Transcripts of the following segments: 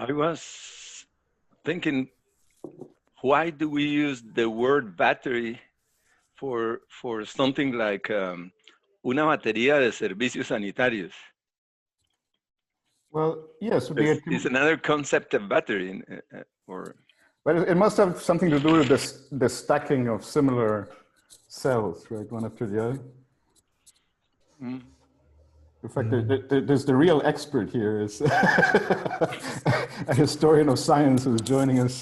I was thinking, why do we use the word battery for something like una batería de servicios sanitarios? Well, yes, It's another concept of battery, but it must have something to do with the stacking of similar cells, right, one after the other. Mm. In fact, there's the real expert here is a historian of science who's joining us.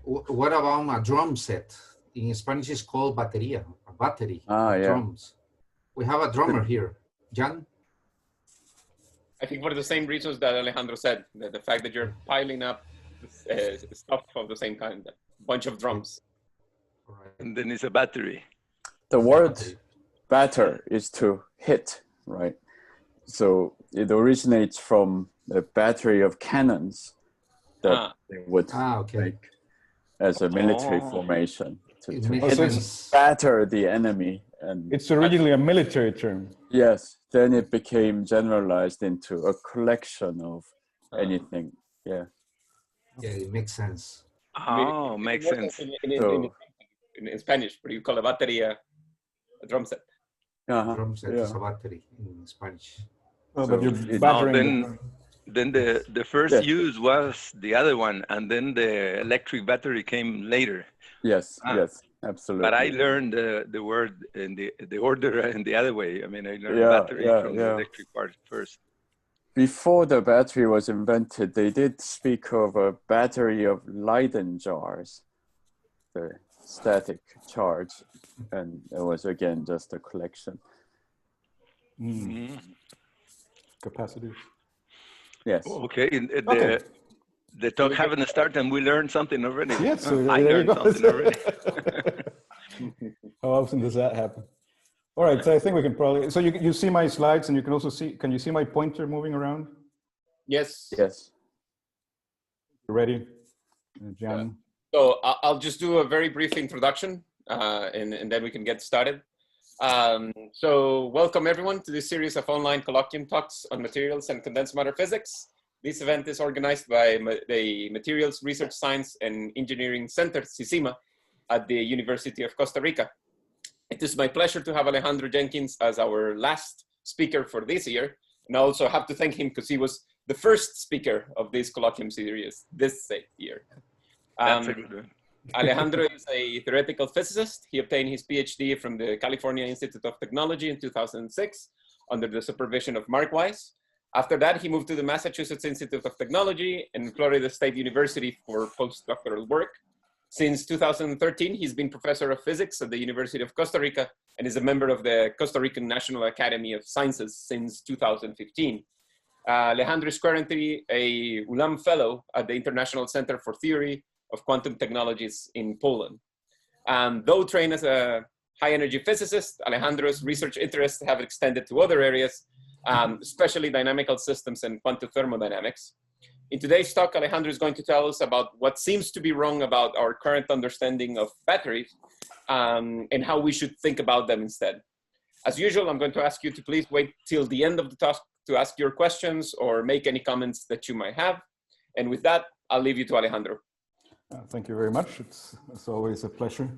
What about a drum set? In Spanish, it's called batería, a battery of drums. We have a drummer here, Jan. I think for the same reasons that Alejandro said, that the fact that you're piling up stuff of the same kind, a bunch of drums. Right. And then it's a battery. The word batter is to hit, right? So it originates from the battery of cannons that they would make as a military formation to batter the enemy. And it's originally a military term. Yes, then it became generalized into a collection of anything. Yeah. Yeah, it makes sense. Oh, makes sense. In Spanish, but you call a batería a drum set. Drum set is a battery in Spanish. Oh, but you're battering. Then the first use was the other one, and then the electric battery came later. Yes, yes, absolutely. But I learned the word in the order in the other way. I mean, I learned battery from the electric part first. Before the battery was invented, they did speak of a battery of Leyden jars, the static charge, and it was again just a collection. Capacitors. Yes. Okay. The talk haven't started and we learned something already. Yes, so I learned something already. How often does that happen? All right, so I think we can probably, so you see my slides and you can also see, can you see my pointer moving around? Yes. Yes. You ready, Jan? So I'll just do a very brief introduction and then we can get started. So welcome everyone to this series of online colloquium talks on materials and condensed matter physics. This event is organized by the Materials Research Science and Engineering Center, CICIMA, at the University of Costa Rica. It is my pleasure to have Alejandro Jenkins as our last speaker for this year. And I also have to thank him because he was the first speaker of this colloquium series this year. That's a good one. Alejandro is a theoretical physicist. He obtained his PhD from the California Institute of Technology in 2006 under the supervision of Mark Weiss. After that, he moved to the Massachusetts Institute of Technology and Florida State University for postdoctoral work. Since 2013, he's been professor of physics at the University of Costa Rica and is a member of the Costa Rican National Academy of Sciences since 2015. Alejandro is currently a ULAM Fellow at the International Center for Theory of Quantum Technologies in Poland. Though trained as a high-energy physicist, Alejandro's research interests have extended to other areas, especially dynamical systems and quantum thermodynamics. In today's talk, Alejandro is going to tell us about what seems to be wrong about our current understanding of batteries and how we should think about them instead. As usual, I'm going to ask you to please wait till the end of the talk to ask your questions or make any comments that you might have. And with that, I'll leave you to Alejandro. Thank you very much. It's always a pleasure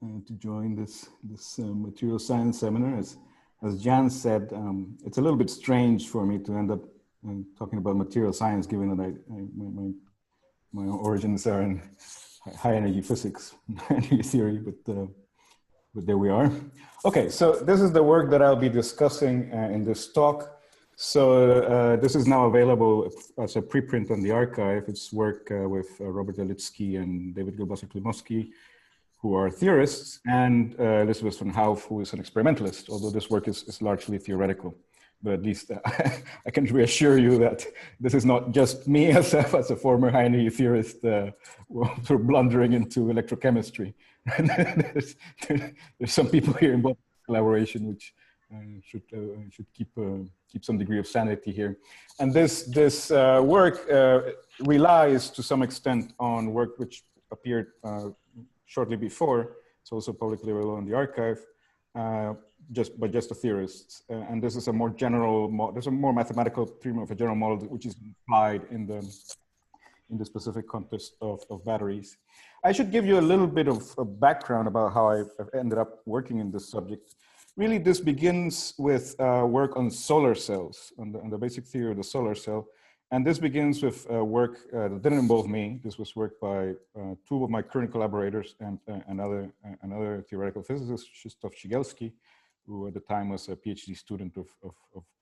to join this material science seminar. As Jan said, it's a little bit strange for me to end up talking about material science, given that my origins are in high energy physics, energy theory, but there we are. Okay, so this is the work that I'll be discussing in this talk. So this is now available as a preprint on the archive. It's work with Robert Delitsky and David Gilbasa-Klimowski, who are theorists, and Elizabeth von Hauff, who is an experimentalist, although this work is largely theoretical. But at least I can reassure you that this is not just me as a former high energy theorist sort of blundering into electrochemistry. There's some people here involved in collaboration, which should keep some degree of sanity here. And this work relies to some extent on work which appeared shortly before. It's also publicly available on the archive. just the theorists. And this is a more general, there's a more mathematical treatment of a general model which is applied in the specific context of batteries. I should give you a little bit of background about how I ended up working in this subject. Really, this begins with work on solar cells, on the basic theory of the solar cell. And this begins with work that didn't involve me. This was work by two of my current collaborators and another theoretical physicist, Krzysztof Shigelski, who at the time was a PhD student of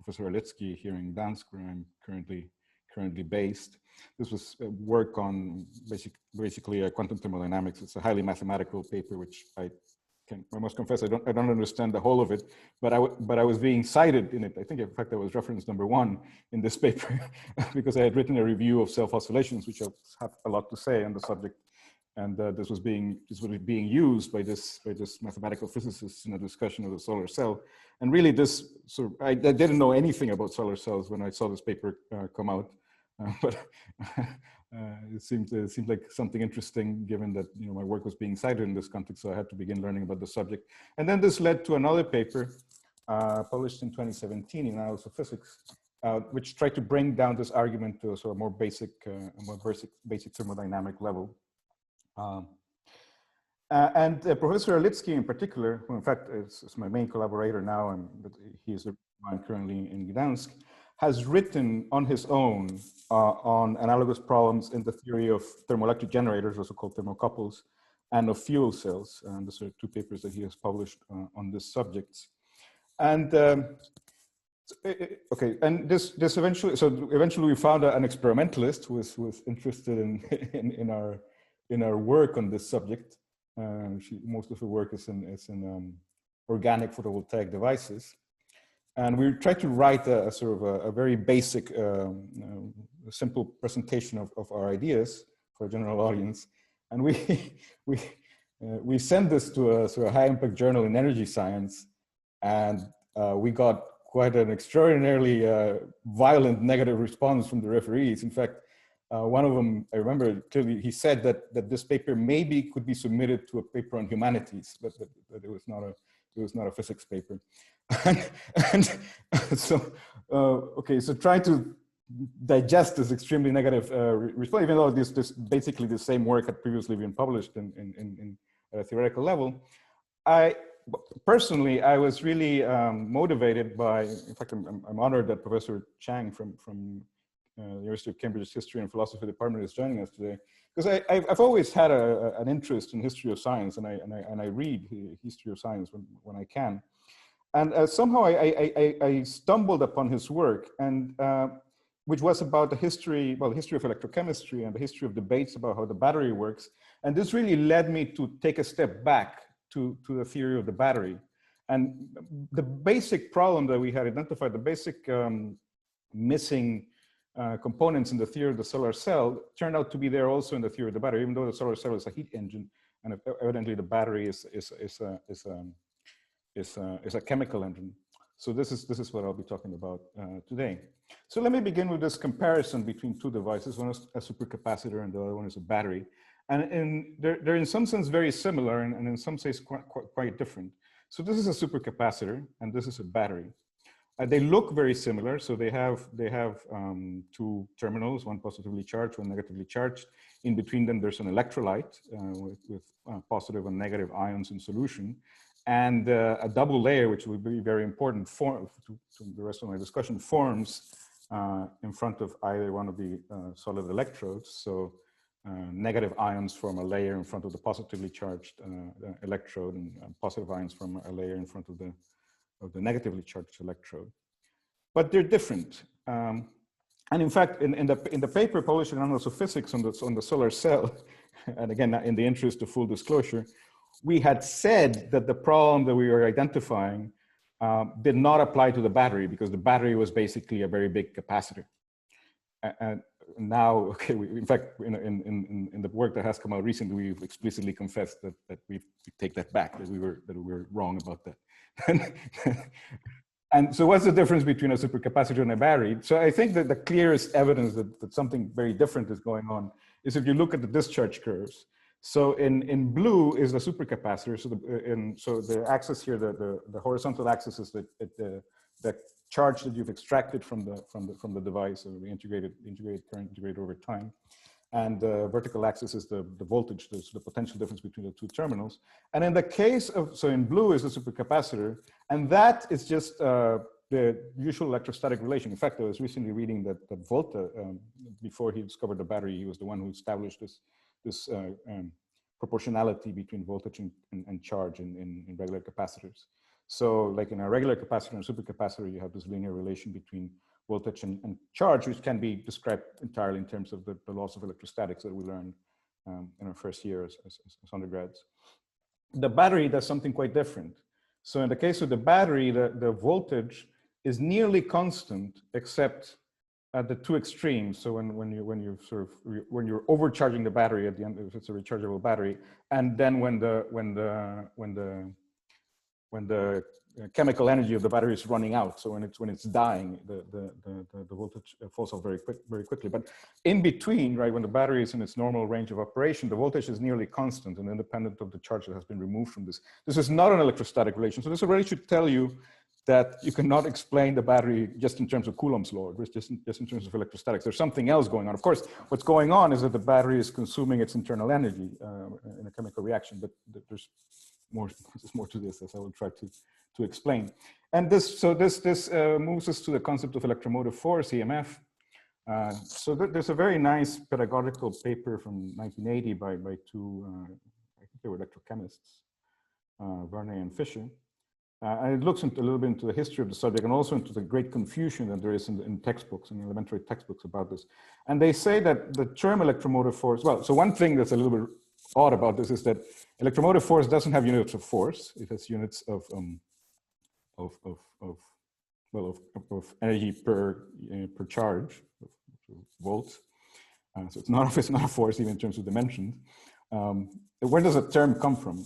Professor Elitsky here in Gdansk, where I'm currently based. This was work on basically quantum thermodynamics. It's a highly mathematical paper, which I must confess I don't understand the whole of it, but I was being cited in it. I think in fact I was reference number 1 in this paper because I had written a review of self-oscillations, which have a lot to say on the subject, and this was being used by this mathematical physicist in a discussion of the solar cell. And really, this I didn't know anything about solar cells when I saw this paper come out, but. It seemed like something interesting, given that my work was being cited in this context, so I had to begin learning about the subject. And then this led to another paper published in 2017 in Annals of Physics, which tried to bring down this argument to a sort of more basic thermodynamic level. And Professor Elitsky in particular, who in fact is my main collaborator now, and he is currently in Gdansk, has written on his own on analogous problems in the theory of thermoelectric generators, also called thermocouples, and of fuel cells. And these are 2 papers that he has published on this subject. And okay, and this eventually we found an experimentalist who was interested in our work on this subject. Most of her work is in organic photovoltaic devices. And we tried to write a sort of a very basic, simple presentation of our ideas for a general audience. And we sent this to a sort of high impact journal in energy science. And we got quite an extraordinarily violent negative response from the referees. In fact, one of them, I remember clearly, he said that this paper maybe could be submitted to a paper on humanities, but it was not a physics paper. and so, okay, so trying to digest this extremely negative response, even though this basically the same work had previously been published in at a theoretical level. Personally, I was really motivated by, in fact, I'm honored that Professor Chang from the University of Cambridge's History and Philosophy Department is joining us today, because I've always had an interest in history of science, and I read history of science when I can. And somehow I stumbled upon his work, and which was about the history of electrochemistry and the history of debates about how the battery works. And this really led me to take a step back to the theory of the battery. And the basic problem that we had identified, the basic missing components in the theory of the solar cell turned out to be there also in the theory of the battery, even though the solar cell is a heat engine, and evidently the battery is a chemical engine. So this is what I'll be talking about today. So let me begin with this comparison between 2 devices. One is a supercapacitor and the other one is a battery. And they're in some sense very similar, and in some sense quite different. So this is a supercapacitor and this is a battery. They look very similar. So they have 2 terminals, one positively charged, one negatively charged. In between them, there's an electrolyte with positive and negative ions in solution. And a double layer, which will be very important to the rest of my discussion, forms in front of either one of the solid electrodes. So negative ions form a layer in front of the positively charged electrode, and positive ions form a layer in front of the negatively charged electrode. But they're different. And in fact, in the paper published in Annals of Physics on the solar cell, and again, in the interest of full disclosure, we had said that the problem that we were identifying did not apply to the battery, because the battery was basically a very big capacitor. And now, okay, in fact, in the work that has come out recently, we've explicitly confessed that we take that back, that we were wrong about that. And so what's the difference between a supercapacitor and a battery? So I think that the clearest evidence that something very different is going on is if you look at the discharge curves. So in blue is the supercapacitor. So the axis here, the horizontal axis is the charge that you've extracted from the device, or the integrated current integrated over time. And the vertical axis is the voltage, the potential difference between the two terminals. And in the case of, so in blue is the supercapacitor, and that is just the usual electrostatic relation. In fact, I was recently reading that Volta, before he discovered the battery, he was the one who established this proportionality between voltage and charge in regular capacitors. So like in a regular capacitor and supercapacitor, you have this linear relation between voltage and charge, which can be described entirely in terms of the laws of electrostatics that we learned in our first year as undergrads. The battery does something quite different. So in the case of the battery, the voltage is nearly constant, except at the two extremes. So when you're overcharging the battery at the end, if it's a rechargeable battery, and then when the chemical energy of the battery is running out. So when it's dying, the voltage falls off very quickly. But in between, right, when the battery is in its normal range of operation, the voltage is nearly constant and independent of the charge that has been removed from this. This is not an electrostatic relation. So this already should tell you that you cannot explain the battery just in terms of Coulomb's law, just in terms of electrostatics. There's something else going on. Of course, what's going on is that the battery is consuming its internal energy in a chemical reaction, but there's more to this, as I will try to explain. And this moves us to the concept of electromotive force, EMF. So there's a very nice pedagogical paper from 1980 by two, I think they were electrochemists, Verney and Fisher. And it looks a little bit into the history of the subject and also into the great confusion that there is in textbooks, in elementary textbooks about this. And they say that the term electromotive force, well, so one thing that's a little bit odd about this is that electromotive force doesn't have units of force. It has units of energy per charge, volts. So it's not a force even in terms of dimensions. Where does the term come from?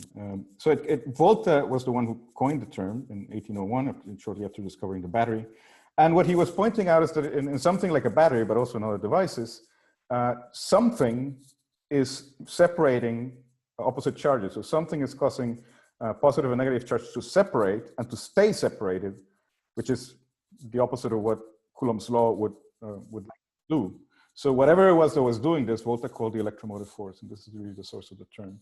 So Volta was the one who coined the term in 1801, shortly after discovering the battery. And what he was pointing out is that in something like a battery, but also in other devices, something is separating opposite charges. So something is causing positive and negative charges to separate and to stay separated, which is the opposite of what Coulomb's law would do. So whatever it was that was doing this, Volta called the electromotive force, and this is really the source of the term.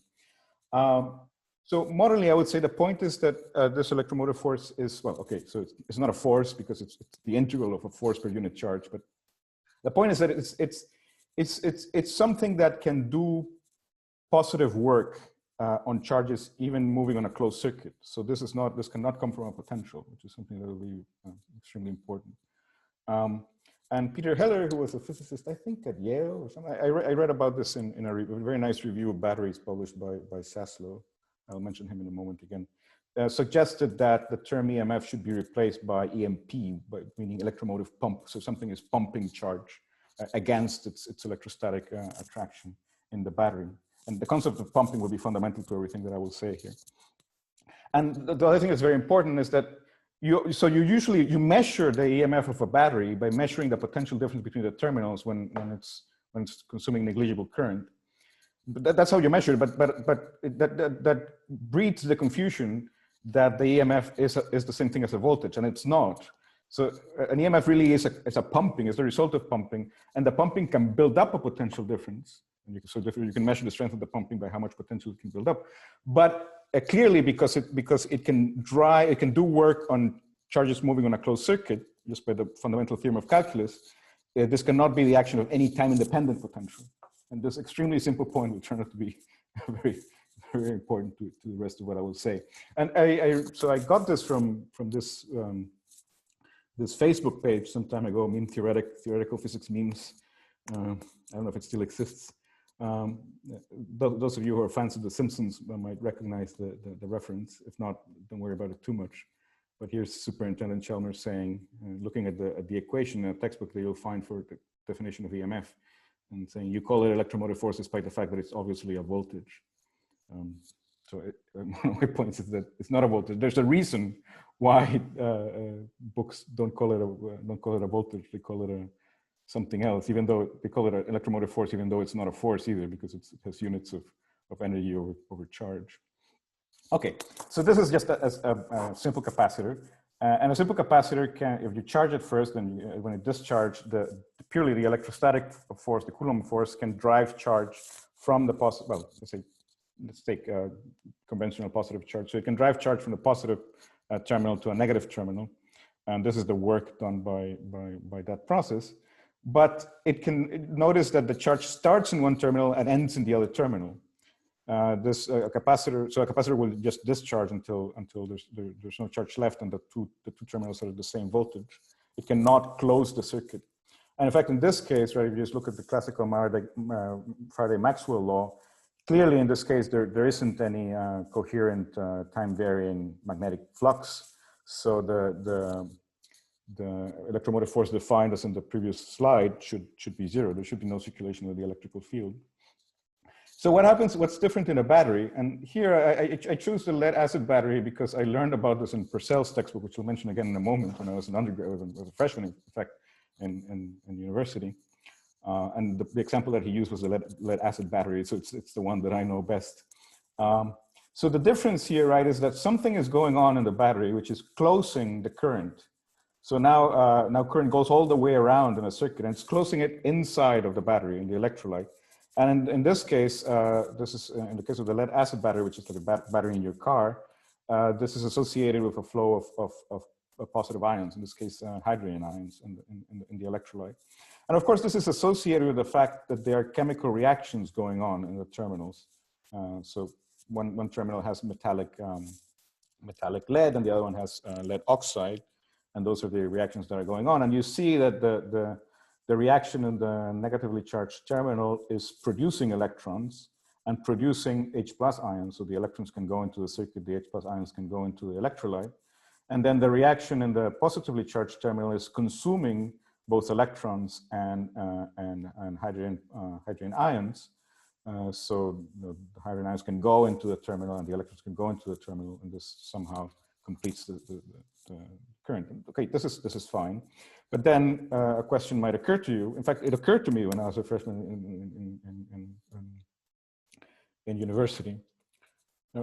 So moderately, I would say the point is that this electromotive force is, well, okay, so it's not a force because it's the integral of a force per unit charge, but the point is that it's something that can do positive work on charges even moving on a closed circuit. So this cannot come from a potential, which is something that will be extremely important. And Peter Heller, who was a physicist, I think at Yale or something, I read about this in a very nice review of batteries published by Saslow. I'll mention him in a moment again. Suggested that the term EMF should be replaced by EMP, meaning electromotive pump. So something is pumping charge against its electrostatic attraction in the battery. And the concept of pumping will be fundamental to everything that I will say here. And the other thing that's very important is that you measure the EMF of a battery by measuring the potential difference between the terminals when it's consuming negligible current. But that's how you measure it. But that breeds the confusion that the EMF is the same thing as a voltage, and it's not. So an EMF really is a pumping, is the result of pumping, and the pumping can build up a potential difference. And you can measure the strength of the pumping by how much potential it can build up. But clearly, because it can do work on charges moving on a closed circuit, just by the fundamental theorem of calculus, this cannot be the action of any time-independent potential. And this extremely simple point will turn out to be very, very important to the rest of what I will say. And so I got this from this this Facebook page some time ago, meme theoretical physics memes. I don't know if it still exists. Those of you who are fans of The Simpsons might recognize the reference. If not, don't worry about it too much. But here's Superintendent Chalmers saying, looking at the equation in a textbook that you'll find for the definition of EMF, and saying you call it electromotive force despite the fact that it's obviously a voltage. So one of my points is that it's not a voltage. There's a reason why books don't call it a voltage. They call it something else, even though they call it an electromotive force, even though it's not a force either, because it has units of energy over charge. Okay, so this is just a simple capacitor. And a simple capacitor can, if you charge it first, then when it discharges, purely the electrostatic force, the Coulomb force, can drive charge from the positive, well, let's take conventional positive charge. So it can drive charge from the positive terminal to a negative terminal. And this is the work done by that process. But it can notice that the charge starts in one terminal and ends in the other terminal. A capacitor will just discharge until there's no charge left, and the two terminals are at the same voltage. It cannot close the circuit. And in fact, in this case, right, if you just look at the classical Faraday-Maxwell law, clearly in this case there isn't any coherent time-varying magnetic flux. So the electromotive force defined as in the previous slide should be zero. There should be no circulation of the electrical field. So what happens, what's different in a battery? And here I choose the lead acid battery because I learned about this in Purcell's textbook, which I'll mention again in a moment, when I was an undergraduate, I was a freshman, in fact, in university. And the example that he used was the lead acid battery. So it's the one that I know best. So the difference here, right, is that something is going on in the battery, which is closing the current. So now current goes all the way around in a circuit, and it's closing it inside of the battery, in the electrolyte. And in this case, this is in the case of the lead acid battery, which is like a battery in your car, this is associated with a flow of positive ions, in this case, hydrogen ions in the electrolyte. And of course, this is associated with the fact that there are chemical reactions going on in the terminals. So one terminal has metallic lead, and the other one has lead oxide. And those are the reactions that are going on. And you see that the reaction in the negatively charged terminal is producing electrons and producing H+ ions. So the electrons can go into the circuit, the H+ ions can go into the electrolyte. And then the reaction in the positively charged terminal is consuming both electrons and hydrogen ions. So the hydrogen ions can go into the terminal and the electrons can go into the terminal, and this somehow completes the current. Okay, this is fine. But then a question might occur to you. In fact, it occurred to me when I was a freshman in university.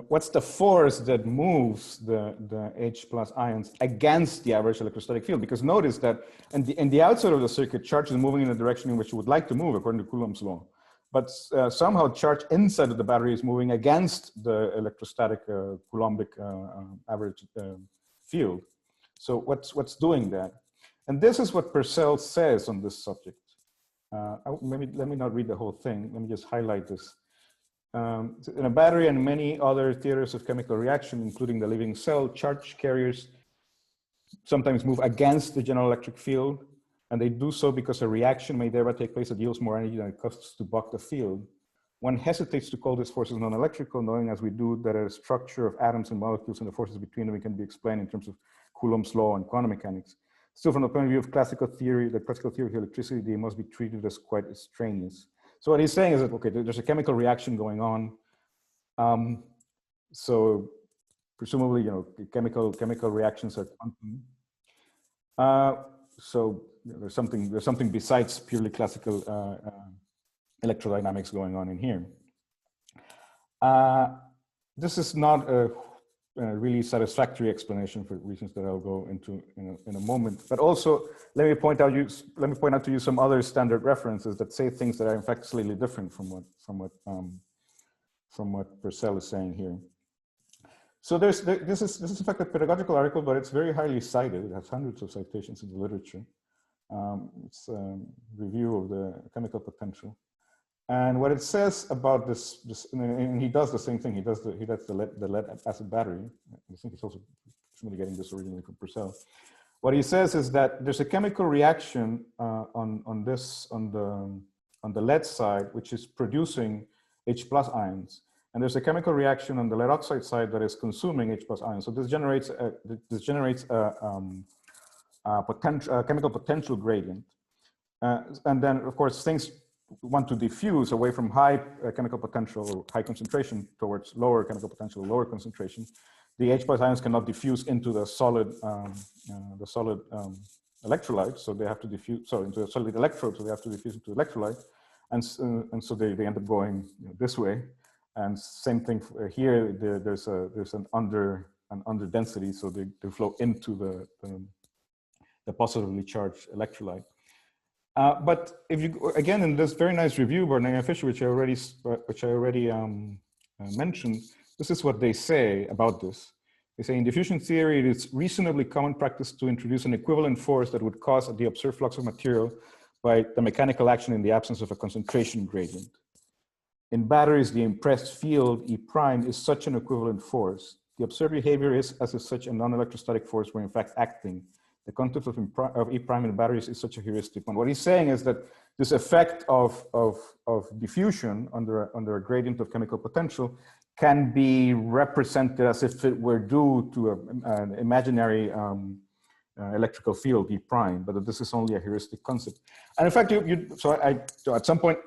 What's the force that moves the H+ ions against the average electrostatic field? Because notice that in the outside of the circuit, charge is moving in the direction in which you would like to move, according to Coulomb's law. But somehow charge inside of the battery is moving against the electrostatic Coulombic average field. So what's doing that? And this is what Purcell says on this subject. Let me not read the whole thing. Let me just highlight this. In a battery and many other theories of chemical reaction, including the living cell, charge carriers sometimes move against the general electric field, and they do so because a reaction may thereby take place that yields more energy than it costs to buck the field. One hesitates to call these forces non-electrical, knowing as we do that a structure of atoms and molecules and the forces between them can be explained in terms of Coulomb's law and quantum mechanics. Still, from the point of view of classical theory, the classical theory of electricity, they must be treated as quite extraneous. So what he's saying is that, okay, there's a chemical reaction going on. So presumably, you know, chemical reactions are quantum. So there's something besides purely classical electrodynamics going on in here. This is not a really satisfactory explanation for reasons that I'll go into in a moment. But also, let me point out to you some other standard references that say things that are in fact slightly different from what Purcell is saying here. So this is in fact a pedagogical article, but it's very highly cited. It has hundreds of citations in the literature. It's a review of the chemical potential. And what it says about this, and he does the same thing. He does the lead acid battery. I think he's also getting this originally from Purcell. What he says is that there's a chemical reaction on the lead side, which is producing H+ ions, and there's a chemical reaction on the lead oxide side that is consuming H+ ions. So this generates a chemical potential gradient, and then of course things want to diffuse away from high chemical potential or high concentration towards lower chemical potential, lower concentration. The H+ ions cannot diffuse into the solid electrolyte, so they have to diffuse, into a solid electrode, so they have to diffuse into electrolyte, and so they end up going this way. And same thing here. There's an under density, so they flow into the positively charged electrolyte. But if you again in this very nice review by Naomi Fisher, which I already mentioned, this is what they say about this. They say in diffusion theory, it is reasonably common practice to introduce an equivalent force that would cause the observed flux of material by the mechanical action in the absence of a concentration gradient. In batteries, the impressed field E prime is such an equivalent force. The observed behavior is as if such a non-electrostatic force were in fact acting. The concept of E prime in batteries is such a heuristic one. What he's saying is that this effect of diffusion under a gradient of chemical potential can be represented as if it were due to an imaginary electrical field E prime, but that this is only a heuristic concept. And in fact, so at some point,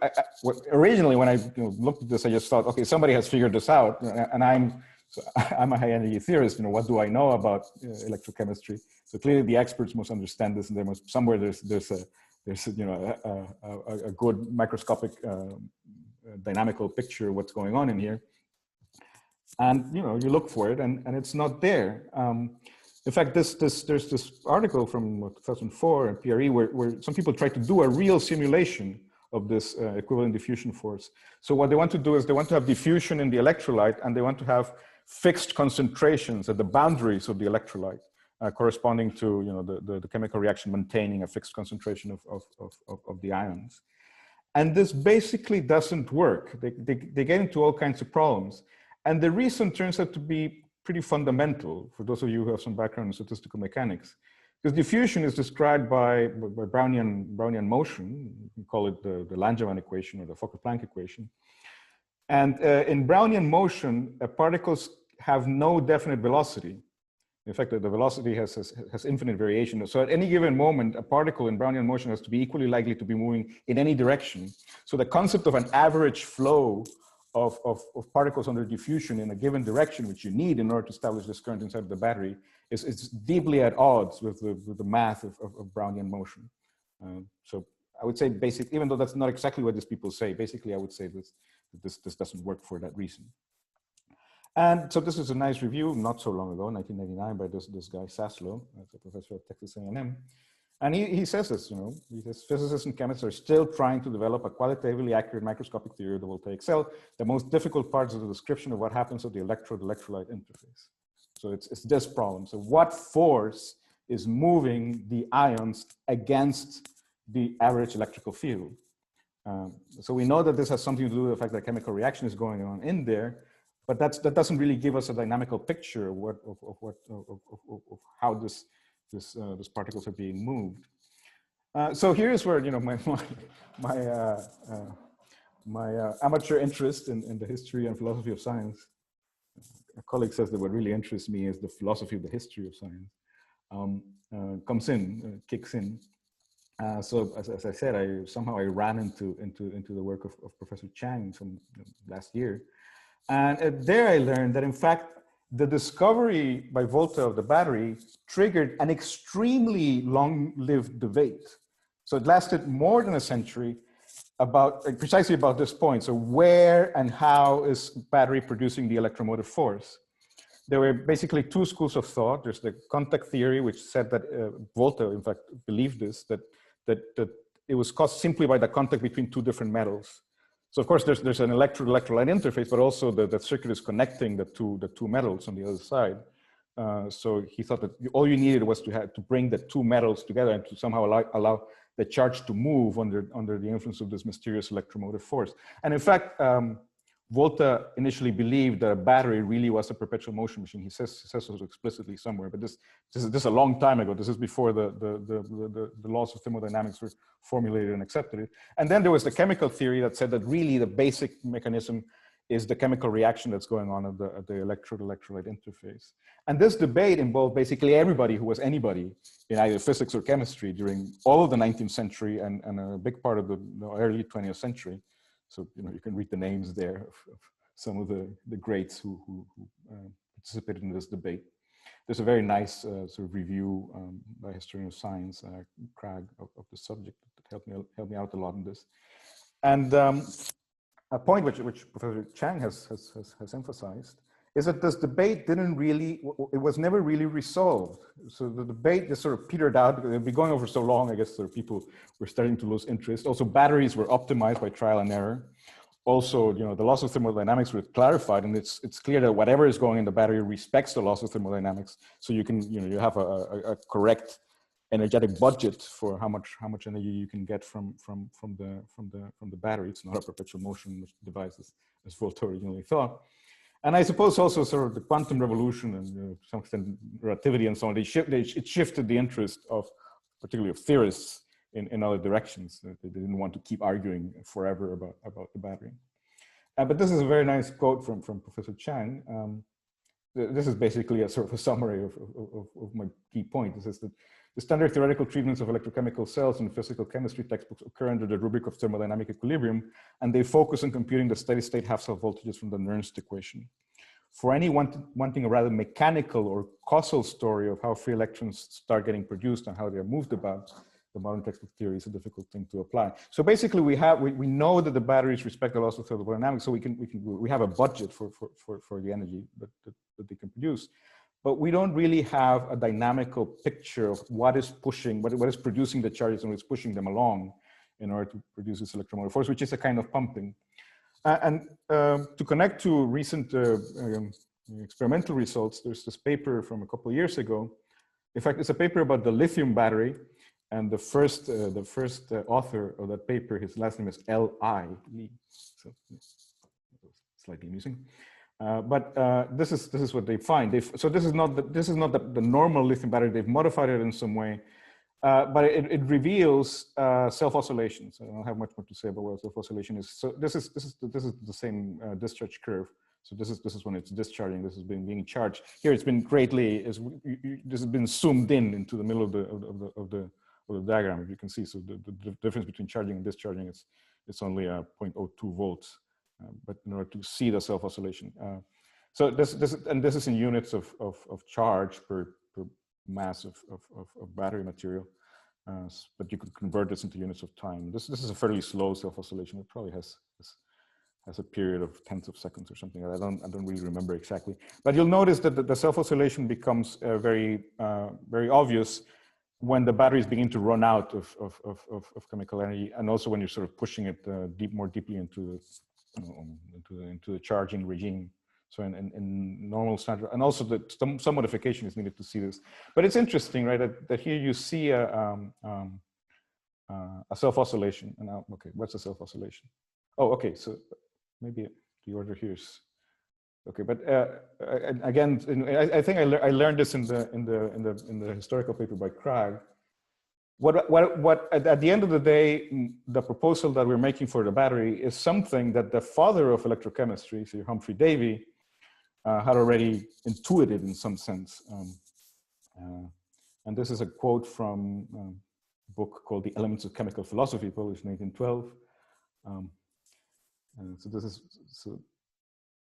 originally when I looked at this, I just thought, okay, somebody has figured this out, and I'm a high energy theorist. What do I know about electrochemistry? So clearly, the experts must understand this, and there must somewhere there's a good microscopic dynamical picture of what's going on in here. And you look for it, and it's not there. In fact, there's this article from 2004 in PRE where some people try to do a real simulation of this equivalent diffusion force. So what they want to do is they want to have diffusion in the electrolyte, and they want to have fixed concentrations at the boundaries of the electrolyte, corresponding to the chemical reaction maintaining a fixed concentration of the ions. And this basically doesn't work. They get into all kinds of problems. And the reason turns out to be pretty fundamental for those of you who have some background in statistical mechanics, because diffusion is described by Brownian motion. You can call it the Langevin equation or the Fokker-Planck equation. And in Brownian motion, particles have no definite velocity. In fact, the velocity has infinite variation. So at any given moment, a particle in Brownian motion has to be equally likely to be moving in any direction. So the concept of an average flow of particles under diffusion in a given direction, which you need in order to establish this current inside of the battery, is deeply at odds with the math of Brownian motion. So I would say basically, even though that's not exactly what these people say, basically I would say this doesn't work for that reason. And so this is a nice review, not so long ago, 1999, by this guy Saslow, a professor at Texas A&M. And he says this, he says physicists and chemists are still trying to develop a qualitatively accurate microscopic theory of the voltaic cell. The most difficult part is the description of what happens at the electrode-electrolyte interface. So it's this problem. So what force is moving the ions against the average electrical field? So we know that this has something to do with the fact that a chemical reaction is going on in there, but that doesn't really give us a dynamical picture of how these particles are being moved. So here's where my amateur interest in the history and philosophy of science. A colleague says that what really interests me is the philosophy of the history of science. Kicks in. So as I said, I ran into the work of Professor Chang from last year, and there I learned that in fact the discovery by Volta of the battery triggered an extremely long-lived debate. So it lasted more than a century precisely about this point. So where and how is battery producing the electromotive force? There were basically two schools of thought. There's the contact theory, which said that Volta, in fact, believed this, that it was caused simply by the contact between two different metals. So of course, there's an electrode-electrolyte interface, but also the circuit is connecting the two metals on the other side. So he thought that all you needed was to bring the two metals together and to somehow allow the charge to move under the influence of this mysterious electromotive force. And in fact, Volta initially believed that a battery really was a perpetual motion machine. He says so explicitly somewhere, but this is a long time ago. This is before the laws of thermodynamics were formulated and accepted. And then there was the chemical theory that said that really the basic mechanism is the chemical reaction that's going on at the electrode-electrolyte interface. And this debate involved basically everybody who was anybody in either physics or chemistry during all of the 19th century and a big part of the early 20th century. So you can read the names there of some of the greats who participated in this debate. There's a very nice sort of review by a historian of science, Craig, of the subject that helped me out a lot in this. And a point which Professor Chang has emphasized is that this debate it was never really resolved. So the debate just sort of petered out. It'd been going over so long, I guess sort of people were starting to lose interest. Also, batteries were optimized by trial and error. Also, the laws of thermodynamics were clarified, and it's clear that whatever is going in the battery respects the laws of thermodynamics. So you can, you have a correct energetic budget for how much energy you can get from the battery. It's not a perpetual motion device as Volta originally thought. And I suppose also sort of the quantum revolution and to some extent relativity and so on, it shifted the interest of particularly of theorists in other directions. They didn't want to keep arguing forever about the battery. But this is a very nice quote from Professor Chang. This is basically a sort of a summary of my key point. It says that the standard theoretical treatments of electrochemical cells in physical chemistry textbooks occur under the rubric of thermodynamic equilibrium, and they focus on computing the steady state half-cell voltages from the Nernst equation. For anyone wanting a rather mechanical or causal story of how free electrons start getting produced and how they are moved about, the modern textbook theory is a difficult thing to apply. So basically, we know that the batteries respect the laws of thermodynamics, so we have a budget for the energy that they can produce. But we don't really have a dynamical picture of what is pushing, what is producing the charges and what is pushing them along in order to produce this electromotive force, which is a kind of pumping. To connect to recent experimental results, there's this paper from a couple of years ago. In fact, it's a paper about the lithium battery, and the first author of that paper, his last name is L.I. Lee. So slightly amusing. But this is what they find. So this is not the normal lithium battery. They've modified it in some way, but it reveals self-oscillation. So I don't have much more to say about what self-oscillation is. So this is the same discharge curve. So this is when it's discharging. This has been being charged. Here it's been this has been zoomed in into the middle of the diagram. If you can see, so the difference between charging and discharging it's only 0.02 volts. But in order to see the self-oscillation. So this is in units of charge per mass of battery material. But you could convert this into units of time. This is a fairly slow self-oscillation. It probably has a period of tenths of seconds or something. I don't really remember exactly. But you'll notice that the self-oscillation becomes very obvious when the batteries begin to run out of chemical energy, and also when you're sort of pushing it more deeply into the charging regime. So in normal standard, and also some modification is needed to see this. But it's interesting, right, that here you see a self-oscillation. And now, okay, what's a self-oscillation? Oh, okay, so maybe the order here is okay. But again, I think I learned this in the historical paper by Krag. What at the end of the day, the proposal that we're making for the battery is something that the father of electrochemistry, so Humphry Davy, had already intuited in some sense. And this is a quote from a book called The Elements of Chemical Philosophy, published in 1912. So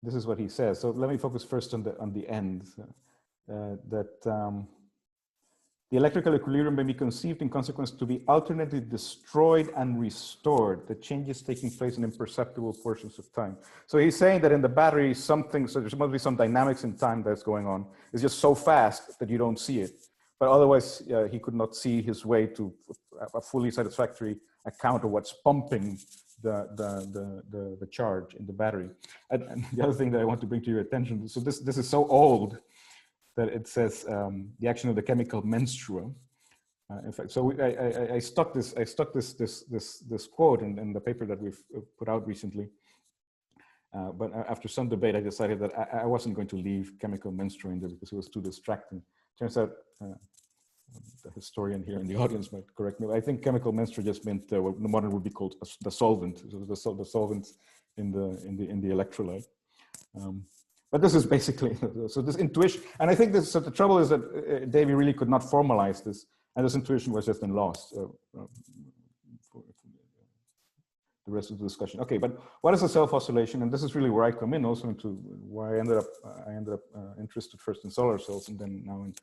this is what he says. So let me focus first on the end. The electrical equilibrium may be conceived in consequence to be alternately destroyed and restored, the changes taking place in imperceptible portions of time. So he's saying that in the battery, so there must be some dynamics in time that's going on. It's just so fast that you don't see it. But otherwise, he could not see his way to a fully satisfactory account of what's pumping the charge in the battery. And the other thing that I want to bring to your attention, so this is so old, that it says the action of the chemical menstrua. In fact, so I stuck this quote in the paper that we've put out recently. But after some debate, I decided that I wasn't going to leave chemical menstrua in there because it was too distracting. Turns out the historian here in the audience might correct me. But I think chemical menstrua just meant what the modern would be called the solvent. So the solvent in the electrolyte. But this is basically, so this intuition, and I think so the trouble is that Davy really could not formalize this, and this intuition was just then lost for the rest of the discussion. Okay, but what is a self-oscillation? And this is really where I come in also into why I ended up interested first in solar cells and then now in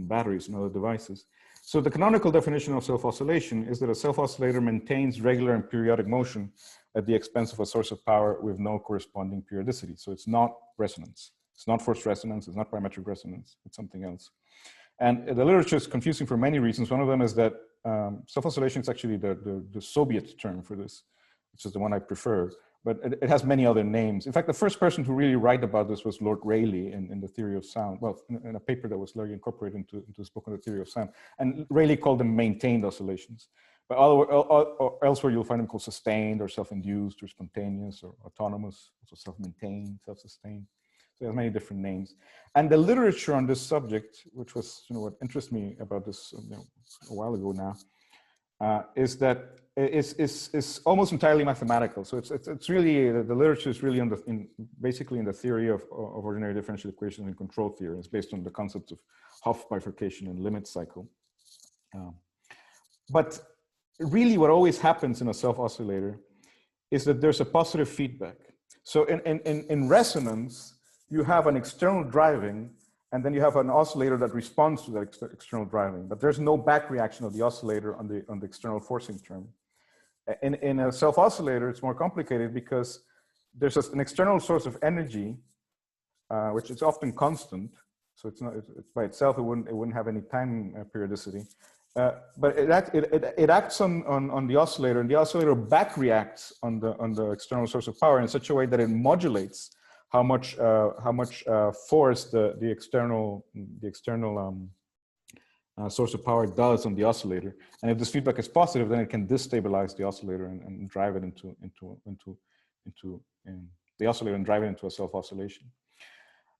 batteries and other devices. So the canonical definition of self-oscillation is that a self-oscillator maintains regular and periodic motion at the expense of a source of power with no corresponding periodicity. So it's not resonance. It's not forced resonance. It's not parametric resonance. It's something else. And the literature is confusing for many reasons. One of them is that self-oscillation is actually the Soviet term for this, which is the one I prefer. But it has many other names. In fact, the first person to really write about this was Lord Rayleigh in the theory of sound. Well, in a paper that was largely incorporated into his book on the theory of sound. And Rayleigh called them maintained oscillations. But elsewhere, you'll find them called sustained or self-induced or spontaneous or autonomous, also self-maintained, self-sustained. So it has many different names. And the literature on this subject, which was what interests me about this a while ago now, is that it's almost entirely mathematical. So it's really, the literature is really basically in the theory of ordinary differential equations and control theory. It's based on the concepts of Hopf bifurcation and limit cycle. But really what always happens in a self-oscillator is that there's a positive feedback. So in resonance, you have an external driving, and then you have an oscillator that responds to that external driving, but there's no back reaction of the oscillator on the external forcing term. In a self-oscillator, it's more complicated because there's an external source of energy, which is often constant. So it's by itself, it wouldn't have any time periodicity. But it acts on the oscillator, and the oscillator back reacts on the external source of power in such a way that it modulates how much force the external source of power does on the oscillator. And if this feedback is positive, then it can destabilize the oscillator and drive it into the oscillator and drive it into a self-oscillation.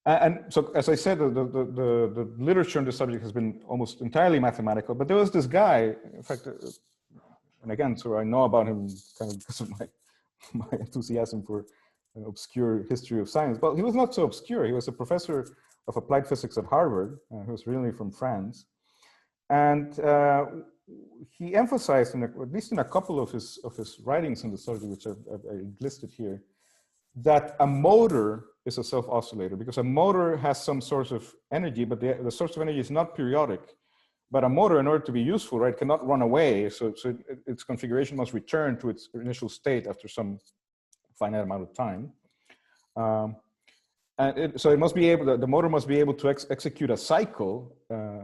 And so, as I said, the literature on this subject has been almost entirely mathematical, but there was this guy, in fact, and again, so I know about him kind of because of my enthusiasm for an obscure history of science. Well, he was not so obscure. He was a professor of applied physics at Harvard, who was really from France. And he emphasized, at least in a couple of his writings on the subject, which I listed here, that a motor is a self-oscillator because a motor has some source of energy, but the source of energy is not periodic. But a motor, in order to be useful, right, cannot run away. So its configuration must return to its initial state after some finite amount of time. So it must be able, the motor must be able to execute a cycle,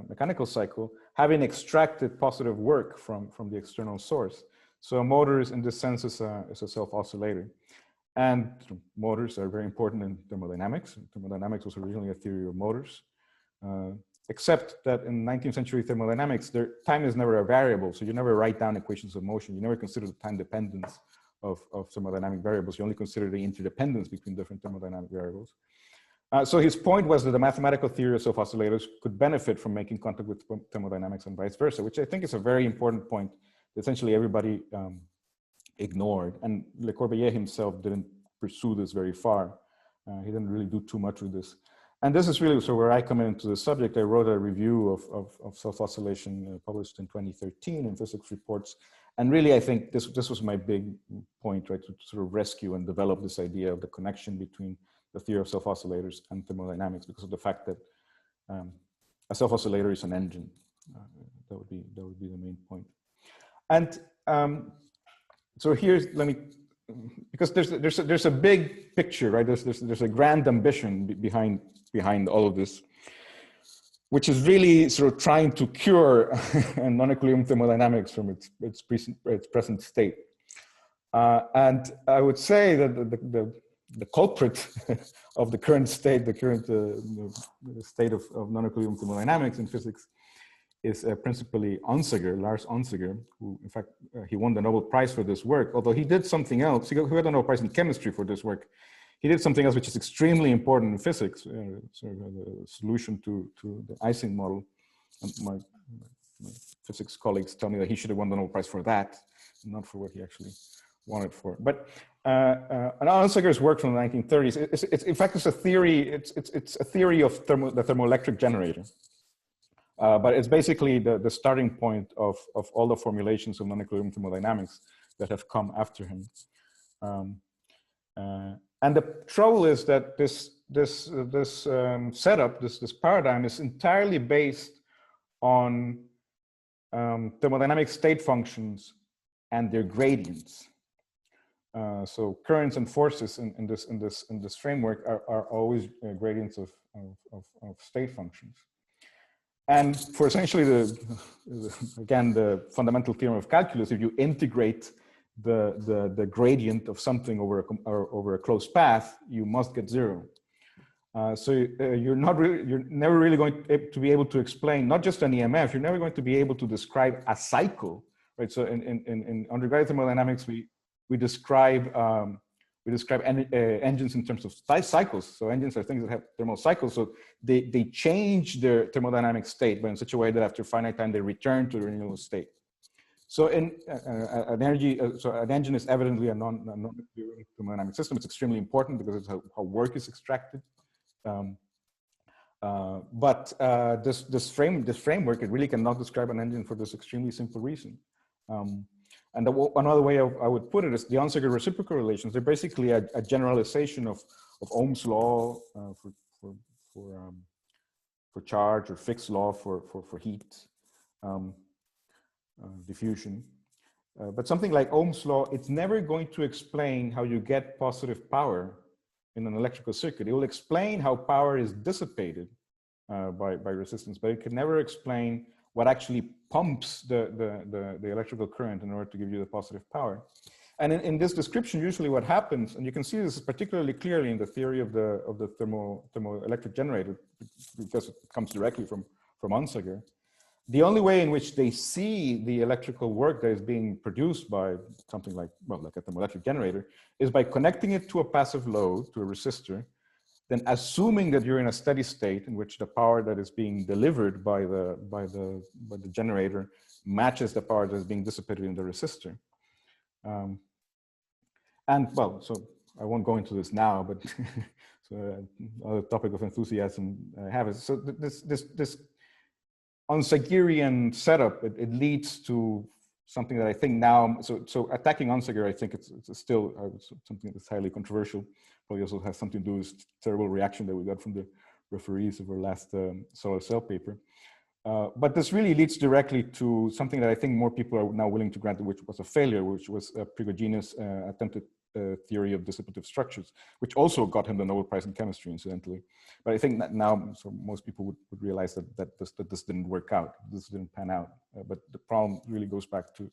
mechanical cycle, having extracted positive work from the external source. So a motor is, in this sense, is a self-oscillator. And motors are very important in thermodynamics. Thermodynamics was originally a theory of motors, except that in 19th century thermodynamics, time is never a variable. So you never write down equations of motion. You never consider the time dependence of thermodynamic variables. You only consider the interdependence between different thermodynamic variables. So his point was that the mathematical theory of self-oscillators could benefit from making contact with thermodynamics and vice versa, which I think is a very important point that essentially everybody ignored. And Le Corbeiller himself didn't pursue this very far. He didn't really do too much with this. And this is really so where I come into the subject. I wrote a review of self-oscillation published in 2013 in Physics Reports. And really, I think this was my big point, right, to sort of rescue and develop this idea of the connection between the theory of self-oscillators and thermodynamics, because of the fact that a self-oscillator is an engine. That would be the main point. And so here's, because there's a big picture, right? There's a grand ambition behind all of this, which is really sort of trying to cure non-equilibrium thermodynamics from its present state. And I would say that the culprit of the current state, the state of non-equilibrium thermodynamics in physics, is principally Onsager, Lars Onsager, who, in fact, he won the Nobel Prize for this work, although he did something else. He got the Nobel Prize in chemistry for this work. He did something else which is extremely important in physics, sort of a solution to the Ising model. And my physics colleagues tell me that he should have won the Nobel Prize for that, not for what he actually won it for. But Onsager's work from the 1930s, in fact, it's a theory, it's a theory of the thermoelectric generator. But it's basically the starting point of all the formulations of non-equilibrium thermodynamics that have come after him. And the trouble is that this setup, this paradigm is entirely based on thermodynamic state functions and their gradients. So currents and forces in this framework are always gradients of state functions. And for essentially again the fundamental theorem of calculus, if you integrate the gradient of something over a closed path, you must get zero. So you're never really going to be able to explain not just an EMF. You're never going to be able to describe a cycle, right? So in undergraduate thermodynamics, we describe engines in terms of cycles. So engines are things that have thermal cycles. So they change their thermodynamic state, but in such a way that after finite time they return to the renewable state. So in so an engine is evidently a non-thermodynamic system. It's extremely important because it's how work is extracted. This framework, it really cannot describe an engine for this extremely simple reason. And another way I would put it is the Onsager reciprocal relations. They're basically a generalization of Ohm's law for charge, or Fick's law for heat, diffusion. But something like Ohm's law, it's never going to explain how you get positive power in an electrical circuit. It will explain how power is dissipated by resistance, but it can never explain what actually pumps the electrical current in order to give you the positive power. And in this description, usually what happens, and you can see this particularly clearly in the theory of the thermoelectric generator, because it comes directly from Onsager. The only way in which they see the electrical work that is being produced by something like a thermoelectric generator is by connecting it to a passive load, to a resistor, then assuming that you're in a steady state in which the power that is being delivered by the generator matches the power that is being dissipated in the resistor. So I won't go into this now, but so another topic of enthusiasm I have is, so this Onsagerian setup, it leads to something that I think now, so attacking Onsager, I think it's still something that's highly controversial. Probably also has something to do with this terrible reaction that we got from the referees of our last solar cell paper. But this really leads directly to something that I think more people are now willing to grant, which was a failure, which was Prigoghine's attempted theory of dissipative structures, which also got him the Nobel Prize in chemistry, incidentally. But I think that now, so most people would realize that this didn't work out, this didn't pan out. But the problem really goes back to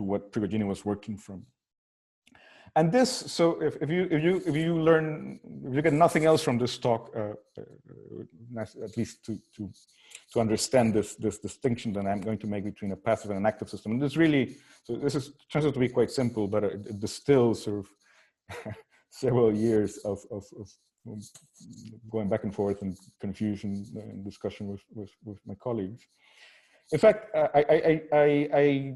what Prigoghine was working from. And this, so if you get nothing else from this talk, at least to understand this distinction that I'm going to make between a passive and an active system. And this really, so this turns out to be quite simple, but it distills sort of several years of going back and forth and confusion and discussion with my colleagues. In fact, I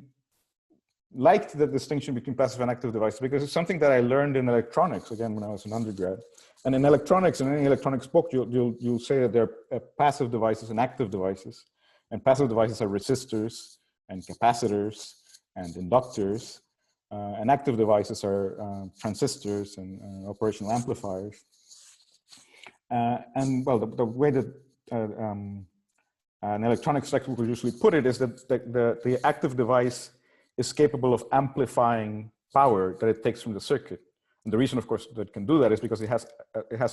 liked the distinction between passive and active devices because it's something that I learned in electronics, again, when I was an undergrad. And in electronics, in any electronics book, you'll say that there are passive devices and active devices. And passive devices are resistors and capacitors and inductors. And active devices are transistors and operational amplifiers. And well, the way that an electronics textbook will usually put it is that the active device is capable of amplifying power that it takes from the circuit. And the reason, of course, that it can do that is because it has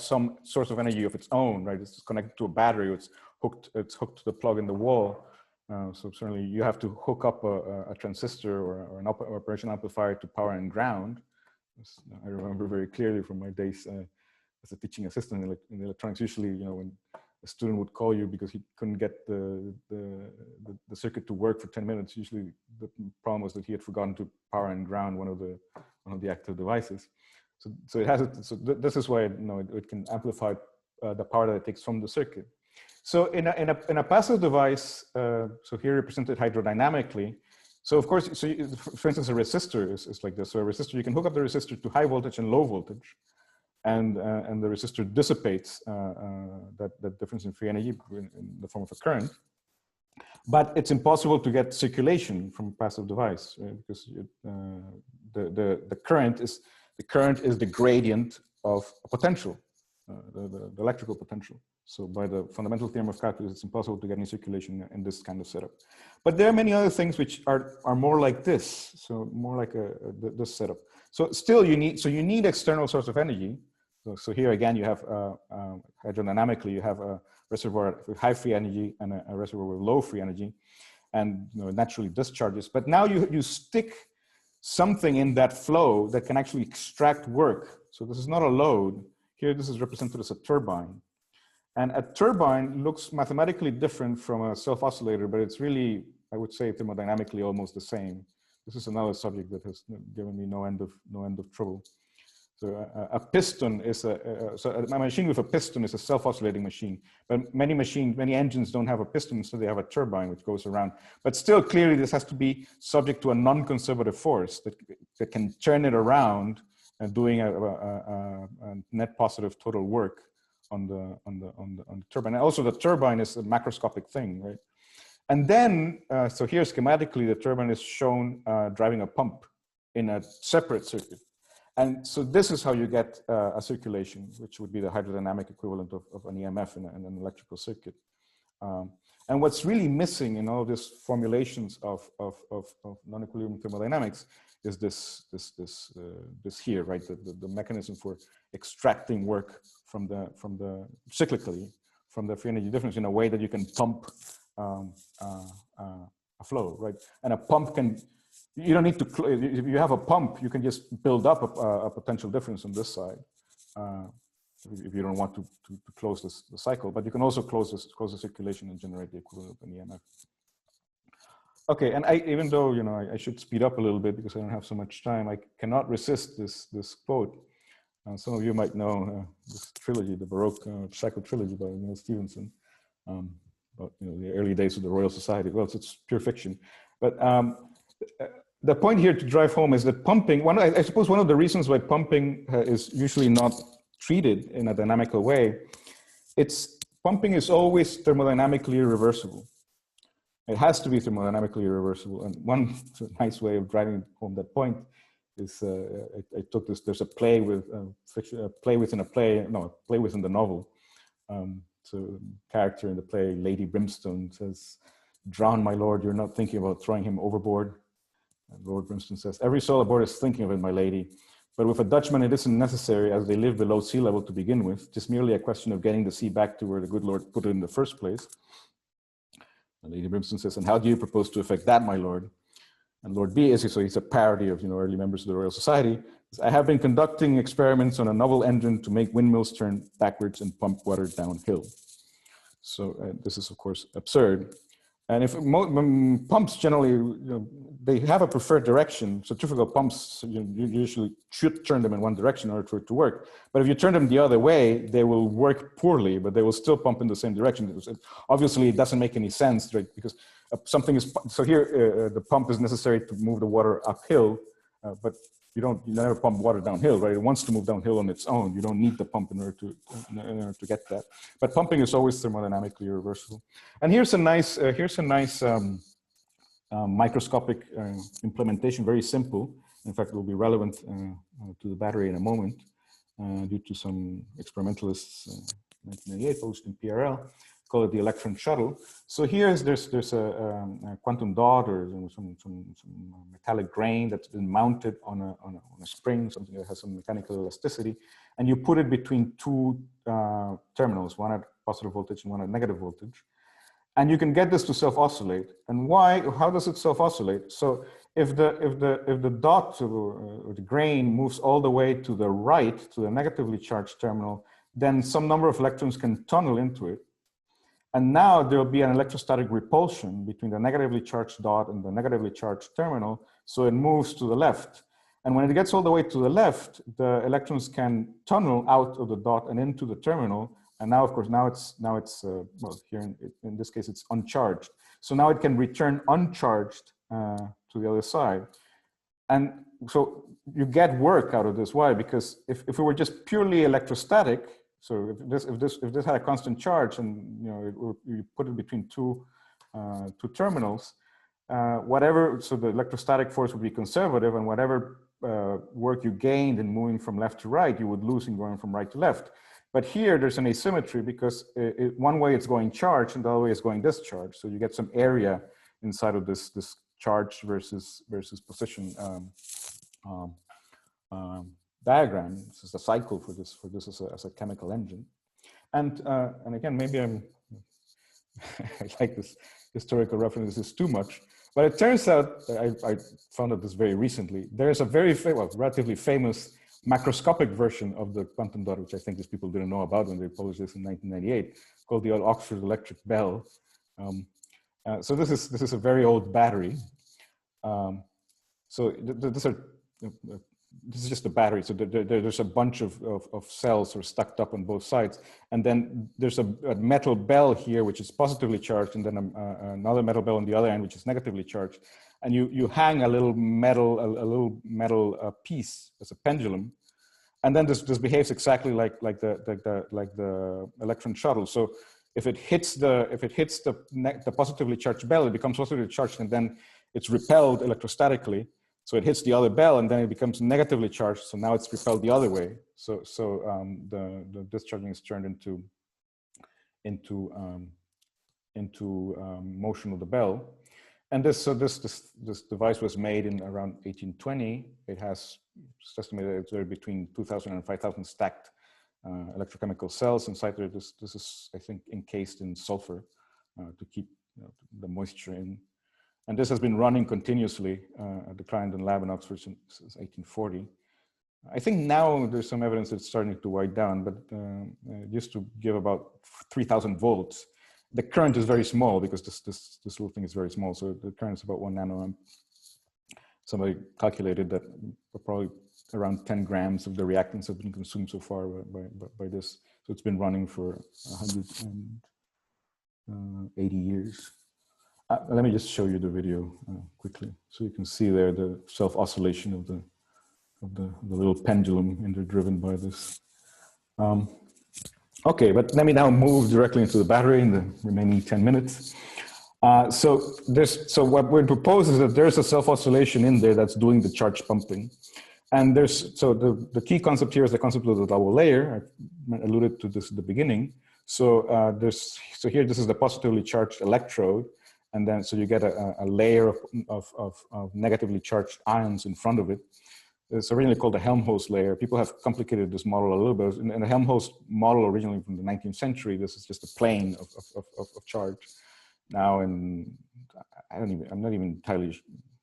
some source of energy of its own, right? It's connected to a battery, it's hooked to the plug in the wall. So certainly you have to hook up a transistor or an operational amplifier to power and ground. I remember very clearly from my days as a teaching assistant in electronics. Usually, you know, when a student would call you because he couldn't get the circuit to work for 10 minutes, usually the problem was that he had forgotten to power and ground one of the active devices. So it has so this is why it can amplify the power that it takes from the circuit. So in a passive device, so here represented hydrodynamically. So of course, for instance, a resistor is like this. So a resistor, you can hook up the resistor to high voltage and low voltage, and the resistor dissipates that difference in free energy in the form of a current. But it's impossible to get circulation from a passive device, right? Because the current is the gradient of a potential, the electrical potential. So by the fundamental theorem of calculus, it's impossible to get any circulation in this kind of setup. But there are many other things which are more like this. So more like this setup. So still you need external source of energy. So here again, you have hydrodynamically, you have a reservoir with high free energy and a reservoir with low free energy, and naturally discharges. But now you stick something in that flow that can actually extract work. So this is not a load. Here, this is represented as a turbine. And a turbine looks mathematically different from a self-oscillator, but it's really, I would say, thermodynamically almost the same. This is another subject that has given me no end of trouble. So a piston is a machine with a piston is a self-oscillating machine. But many engines don't have a piston, so they have a turbine which goes around. But still, clearly, this has to be subject to a non-conservative force that can turn it around and doing a net positive total work on the turbine. And also, the turbine is a macroscopic thing, right? And then, so here schematically, the turbine is shown driving a pump in a separate circuit. And so this is how you get a circulation, which would be the hydrodynamic equivalent of an EMF in an electrical circuit. And what's really missing in all these formulations of non-equilibrium thermodynamics is this here, right? The mechanism for extracting work from the cyclically from the free energy difference in a way that you can pump a flow, right? And a pump can. You don't need to, if you have a pump, you can just build up a potential difference on this side if you don't want to close the cycle, but you can also close the circulation and generate the equivalent of an EMF. Okay, and even though, I should speed up a little bit because I don't have so much time, I cannot resist this quote. Some of you might know this trilogy, the Baroque Psycho trilogy by Neil Stevenson, about the early days of the Royal Society. Well, it's pure fiction, but the point here to drive home is that pumping, I suppose one of the reasons why pumping is usually not treated in a dynamical way, pumping is always thermodynamically irreversible. It has to be thermodynamically irreversible. And one nice way of driving home that point is, I took this, there's a play with, play within the novel. So character in the play, Lady Brimstone, says, "Drown, my lord, you're not thinking about throwing him overboard." And Lord Brimstone says, "Every soul aboard is thinking of it, my lady. But with a Dutchman, it isn't necessary, as they live below sea level to begin with. Just merely a question of getting the sea back to where the good Lord put it in the first place." And Lady Brimstone says, "And how do you propose to effect that, my lord?" And Lord B, so he's a parody of early members of the Royal Society, says, "I have been conducting experiments on a novel engine to make windmills turn backwards and pump water downhill." So this is, of course, absurd. And if pumps generally, they have a preferred direction. Centrifugal pumps, you usually should turn them in one direction in order for it to work. But if you turn them the other way, they will work poorly, but they will still pump in the same direction. Obviously, it doesn't make any sense, right? Because something is, so here the pump is necessary to move the water uphill, but you never pump water downhill, right? It wants to move downhill on its own. You don't need the pump in order to get that. But pumping is always thermodynamically irreversible. And here's a nice microscopic implementation, very simple. In fact, it will be relevant to the battery in a moment due to some experimentalists in 1998 published in PRL. Call it the Electron shuttle. So there's a quantum dot or some metallic grain that's been mounted on a spring, something that has some mechanical elasticity, and you put it between two terminals, one at positive voltage and one at negative voltage, and you can get this to self-oscillate. And why? How does it self-oscillate? So if the dot or the grain moves all the way to the right to the negatively charged terminal, then some number of electrons can tunnel into it. And now there will be an electrostatic repulsion between the negatively charged dot and the negatively charged terminal, so it moves to the left. And when it gets all the way to the left, the electrons can tunnel out of the dot and into the terminal. And now, of course, now it's well, here in this case, it's uncharged. So now it can return uncharged to the other side. And so you get work out of this. Why? Because if it were just purely electrostatic, so if this had a constant charge and you put it between two terminals, so the electrostatic force would be conservative, and whatever work you gained in moving from left to right, you would lose in going from right to left. But here there's an asymmetry because one way it's going charged and the other way it's going discharged. So you get some area inside of this charge versus position diagram. This is the cycle for this as a chemical engine. And again, maybe I like this historical references too much, but it turns out, I found out this very recently, there's a relatively famous macroscopic version of the quantum dot, which I think these people didn't know about when they published this in 1998, called the Oxford Electric Bell. So this is a very old battery. So this is just a battery. So there's a bunch of cells sort of stacked up on both sides. And then there's a metal bell here, which is positively charged, and then another metal bell on the other end, which is negatively charged. And you hang a little metal piece as a pendulum. And then this behaves exactly like the electron shuttle. So if it hits the positively charged bell, it becomes positively charged, and then it's repelled electrostatically. So it hits the other bell, and then it becomes negatively charged. So now it's repelled the other way. So the discharging is turned into motion of the bell. And this device was made in around 1820. It's estimated it's there between 2,000 and 5,000 stacked electrochemical cells inside there. This is, I think, encased in sulfur to keep the moisture in. And this has been running continuously at the Clarendon lab in Oxford since 1840. I think now there's some evidence it's starting to wind down, but it used to give about 3,000 volts. The current is very small because this little thing is very small. So the current is about 1 nanoamp. Somebody calculated that probably around 10 grams of the reactants have been consumed so far by this. So it's been running for 180 years. Let me just show you the video quickly, so you can see there the self-oscillation of the little pendulum driven by this. Okay, but let me now move directly into the battery in the remaining 10 minutes. So what we propose is that there's a self-oscillation in there that's doing the charge pumping. And the key concept here is the concept of the double layer. I alluded to this at the beginning. So here, this is the positively charged electrode. And then, so you get a layer of negatively charged ions in front of it. It's originally called the Helmholtz layer. People have complicated this model a little bit. In the Helmholtz model, originally from the 19th century, this is just a plane of charge. Now, I'm not even entirely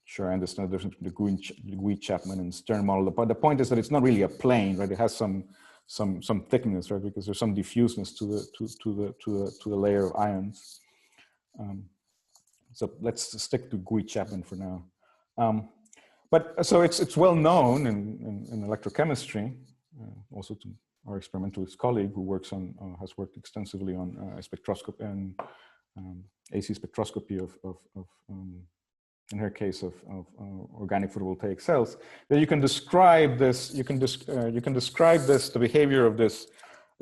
sure I understand the difference between the Gui-Chapman and Stern model. But the point is that it's not really a plane, right? It has some thickness, right? Because there's some diffuseness to the layer of ions. So let's stick to Gui-Chapman for now. But so it's well known in electrochemistry, also to our experimentalist colleague who works has worked extensively on spectroscopy and AC spectroscopy in her case of organic photovoltaic cells, that you can describe this. You can describe the behavior of this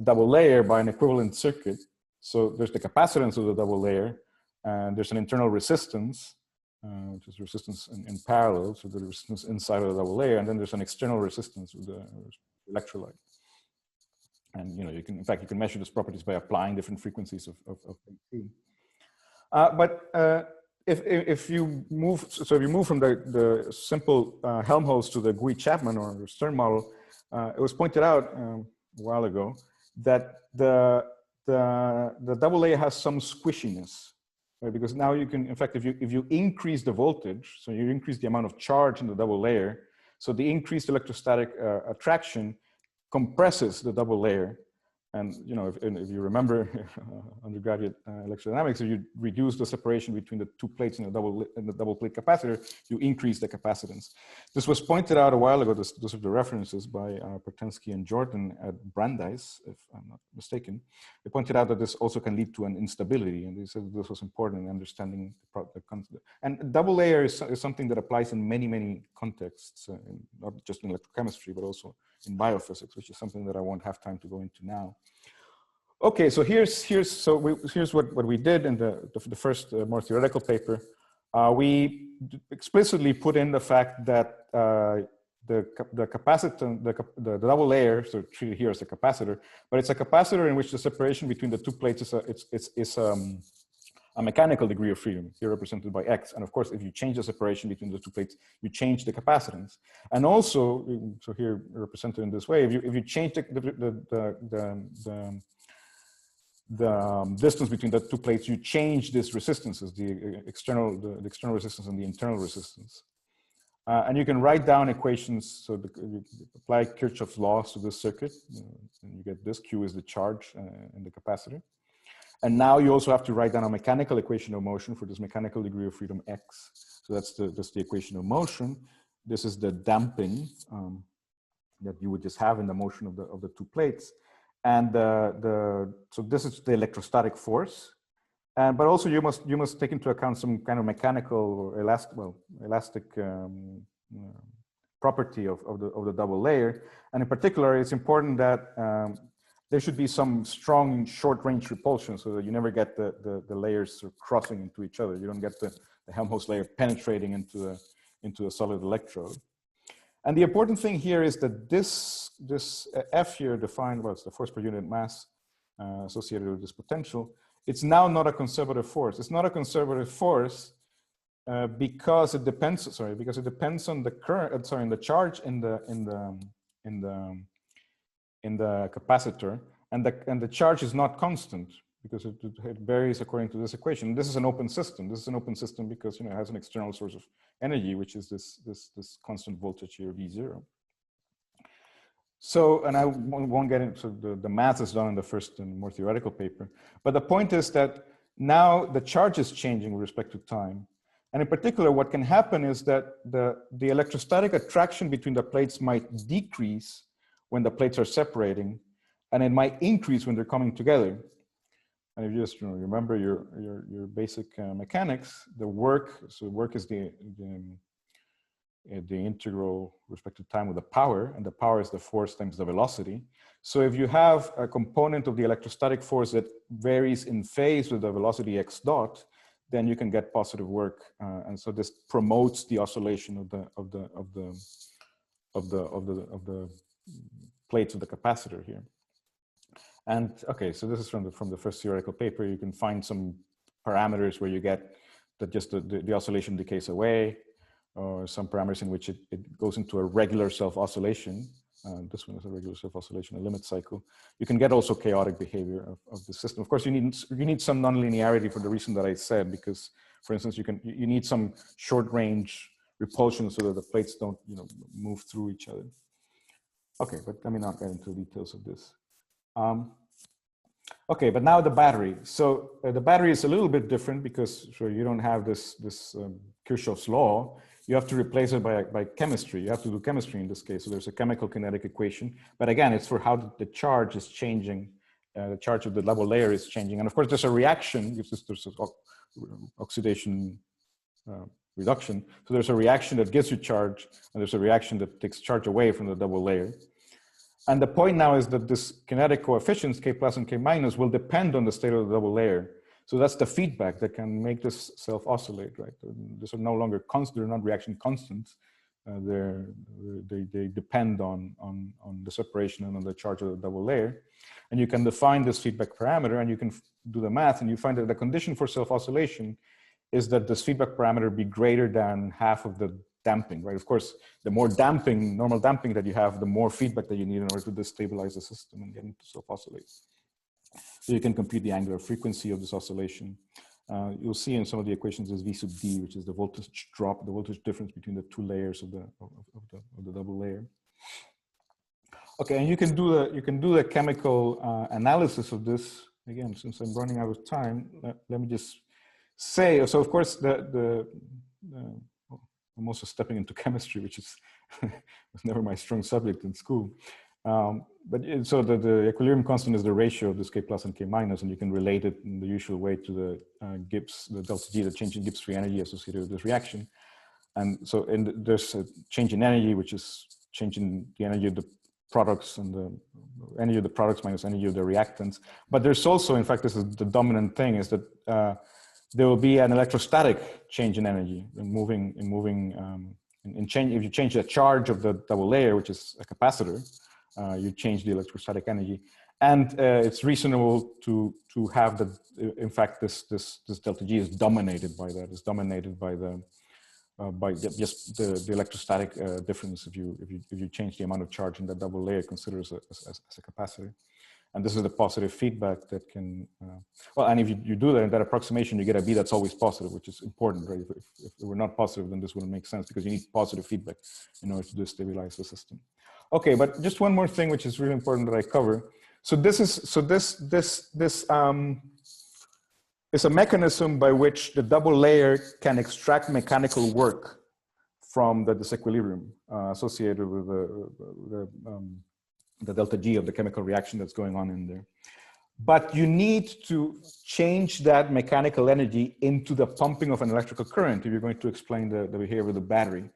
double layer by an equivalent circuit. So there's the capacitance of the double layer. And there's an internal resistance, which is resistance in parallel, so the resistance inside of the double layer, and then there's an external resistance with the electrolyte. And you can, in fact, you can measure these properties by applying different frequencies of AC. But if you move, so if you move from the simple Helmholtz to the Gui-Chapman or the Stern model, it was pointed out a while ago that the double layer has some squishiness. Right, because now you can, in fact, if you increase the voltage, so you increase the amount of charge in the double layer, so the increased electrostatic attraction compresses the double layer. And if you remember undergraduate electrodynamics, if you reduce the separation between the two plates in the double plate capacitor, you increase the capacitance. This was pointed out a while ago. Those are the references by Pertensky and Jordan at Brandeis, if I'm not mistaken. They pointed out that this also can lead to an instability, and they said this was important in understanding the concept. And double layer is something that applies in many contexts, not just in electrochemistry, but also in biophysics, which is something that I won't have time to go into now. Okay, so here's what we did in the first more theoretical paper. We explicitly put in the fact that the capacitor, the double layer, so treated here as a capacitor, but it's a capacitor in which the separation between the two plates is a mechanical degree of freedom, here represented by X. And of course, if you change the separation between the two plates, you change the capacitance. And also, so here represented in this way, if you change the distance between the two plates, you change these resistances, the external resistance and the internal resistance. And you can write down equations, so you apply Kirchhoff's laws to this circuit, and you get this. Q is the charge in the capacitor. And now you also have to write down a mechanical equation of motion for this mechanical degree of freedom X. So that's the equation of motion. This is the damping that you would just have in the motion of the two plates. And so this is the electrostatic force. But also you must take into account some kind of mechanical or elastic property of the double layer. And in particular, it's important that there should be some strong short-range repulsion so that you never get the layers sort of crossing into each other. You don't get the Helmholtz layer penetrating into a solid electrode. And the important thing here is that this F here defined, well, it's the force per unit mass associated with this potential. It's now not a conservative force. It's not a conservative force because it depends. Because it depends on the current. On the charge in the capacitor, and the charge is not constant because it varies according to this equation. This is an open system. This is an open system because it has an external source of energy, which is this constant voltage here, V0. So, and I won't get into the math is done in the first and more theoretical paper, but the point is that now the charge is changing with respect to time. And in particular, what can happen is that the electrostatic attraction between the plates might decrease when the plates are separating, and it might increase when they're coming together. And if you just remember your basic mechanics, the work, so work is the integral with respect to time with the power, and the power is the force times the velocity. So if you have a component of the electrostatic force that varies in phase with the velocity x dot, then you can get positive work, and so this promotes the oscillation of the plates of the capacitor here. And okay, so this is from the first theoretical paper. You can find some parameters where you get that just the oscillation decays away, or some parameters in which it goes into a regular self-oscillation. This one is a regular self-oscillation, a limit cycle. You can get also chaotic behavior of the system. Of course, you need some nonlinearity for the reason that I said, because, for instance, you need some short-range repulsion so that the plates don't move through each other. Okay, but let me not get into the details of this. Okay, but now the battery. So the battery is a little bit different because you don't have this Kirchhoff's law. You have to replace it by chemistry. You have to do chemistry in this case. So there's a chemical kinetic equation. But again, it's for how the charge is changing. The charge of the double layer is changing. And of course, there's a reaction. There's oxidation reduction. So there's a reaction that gives you charge, and there's a reaction that takes charge away from the double layer. And the point now is that this kinetic coefficients, K plus and K minus, will depend on the state of the double layer. So that's the feedback that can make this self-oscillate, right? These are no longer constant, they're not reaction constants. They depend on the separation and on the charge of the double layer. And you can define this feedback parameter, and you can do the math, and you find that the condition for self-oscillation is that this feedback parameter be greater than half of the damping, right? Of course, the more damping, normal damping that you have, the more feedback that you need in order to destabilize the system and get it to self-oscillate. So you can compute the angular frequency of this oscillation. You'll see in some of the equations is V sub D, which is the voltage drop, the voltage difference between the two layers of the double layer. Okay, and you can do the chemical analysis of this. Again, since I'm running out of time, let me just say. So of course, I'm also stepping into chemistry, which was never my strong subject in school. So the equilibrium constant is the ratio of this K plus and K minus, and you can relate it in the usual way to the Gibbs, the delta G, the change in Gibbs free energy associated with this reaction. And so there's a change in energy, which is changing the energy of the products and the energy of the products minus energy of the reactants. But there's also, in fact, this is the dominant thing, is that there will be an electrostatic change in energy, in moving if you change the charge of the double layer, which is a capacitor, you change the electrostatic energy. And it's reasonable to have that, in fact, this delta G is dominated by that. It's dominated by just the electrostatic difference if you change the amount of charge in that double layer considered as a capacitor. And this is the positive feedback that can, well, and if you do that in that approximation, you get a B that's always positive, which is important, right? If it were not positive, then this wouldn't make sense because you need positive feedback in order to destabilize the system. Okay, but just one more thing, which is really important that I cover. So this is a mechanism by which the double layer can extract mechanical work from the disequilibrium associated with the delta G of the chemical reaction that's going on in there. But you need to change that mechanical energy into the pumping of an electrical current if you're going to explain the behavior of the battery.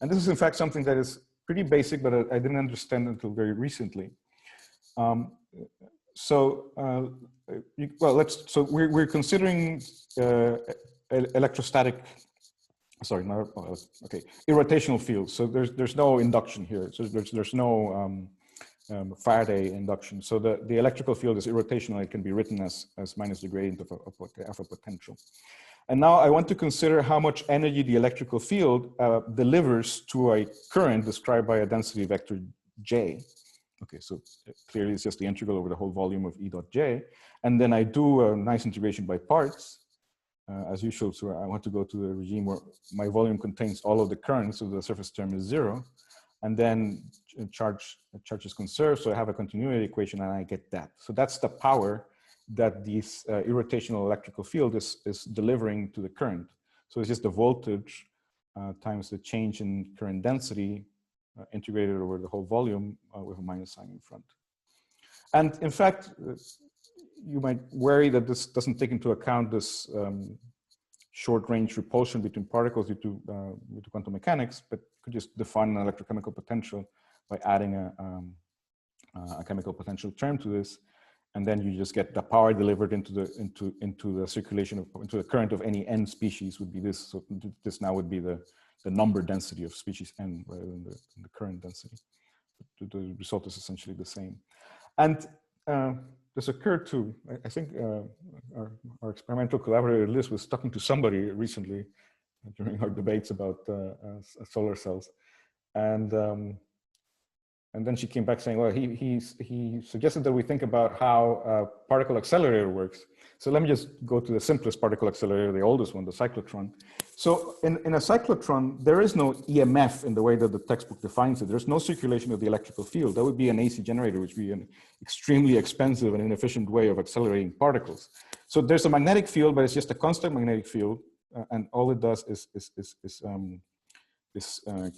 And this is in fact something that is pretty basic, but I didn't understand until very recently. We're considering electrostatic, sorry, no, okay, irrotational fields. So there's no induction here. So there's no Faraday induction. So the electrical field is irrotational. It can be written as minus the gradient of a potential. And now I want to consider how much energy the electrical field delivers to a current described by a density vector J. Okay, so clearly it's just the integral over the whole volume of E dot J. And then I do a nice integration by parts, as usual. So I want to go to the regime where my volume contains all of the current, so the surface term is 0. And then charge is conserved, so I have a continuity equation and I get that. So that's the power that this irrotational electrical field is delivering to the current. So it's just the voltage times the change in current density integrated over the whole volume with a minus sign in front. And in fact, you might worry that this doesn't take into account this short range repulsion between particles due to quantum mechanics, but could just define an electrochemical potential by adding a chemical potential term to this. And then you just get the power delivered into the circulation into the current of any n species would be this. So this now would be the number density of species n rather than the current density. The result is essentially the same. And this occurred to, I think our experimental collaborator Liz was talking to somebody recently during our debates about solar cells. And then she came back saying, well, he suggested that we think about how a particle accelerator works. So let me just go to the simplest particle accelerator, the oldest one, the cyclotron. So in a cyclotron, there is no EMF in the way that the textbook defines it. There's no circulation of the electrical field. That would be an AC generator, which would be an extremely expensive and inefficient way of accelerating particles. So there's a magnetic field, but it's just a constant magnetic field. And all it does is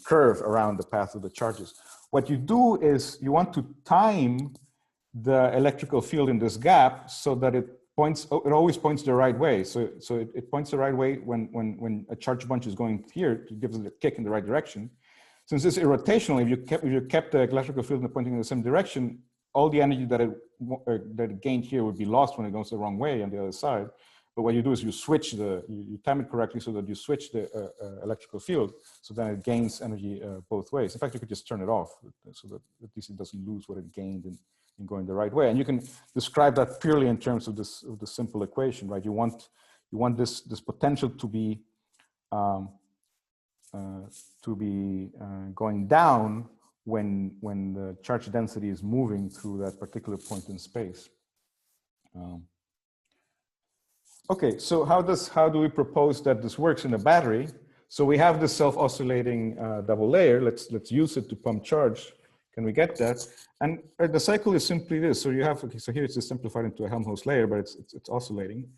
curve around the path of the charges. What you do is you want to time the electrical field in this gap so that it always points the right way. So it points the right way when a charge bunch is going here, to give it a kick in the right direction. Since it's irrotational, if you kept the electrical field pointing in the same direction, all the energy that it gained here would be lost when it goes the wrong way on the other side. But what you do is you switch you time it correctly so that you switch the electrical field, so then it gains energy both ways. In fact, you could just turn it off so that at least it doesn't lose what it gained in going the right way. And you can describe that purely in terms of this simple equation, right? You want this potential to be going down when the charge density is moving through that particular point in space. Okay, so how do we propose that this works in a battery? So we have this self-oscillating double layer. Let's use it to pump charge. Can we get that? And the cycle is simply this. So you have, okay, so here it's just simplified into a Helmholtz layer, but it's oscillating.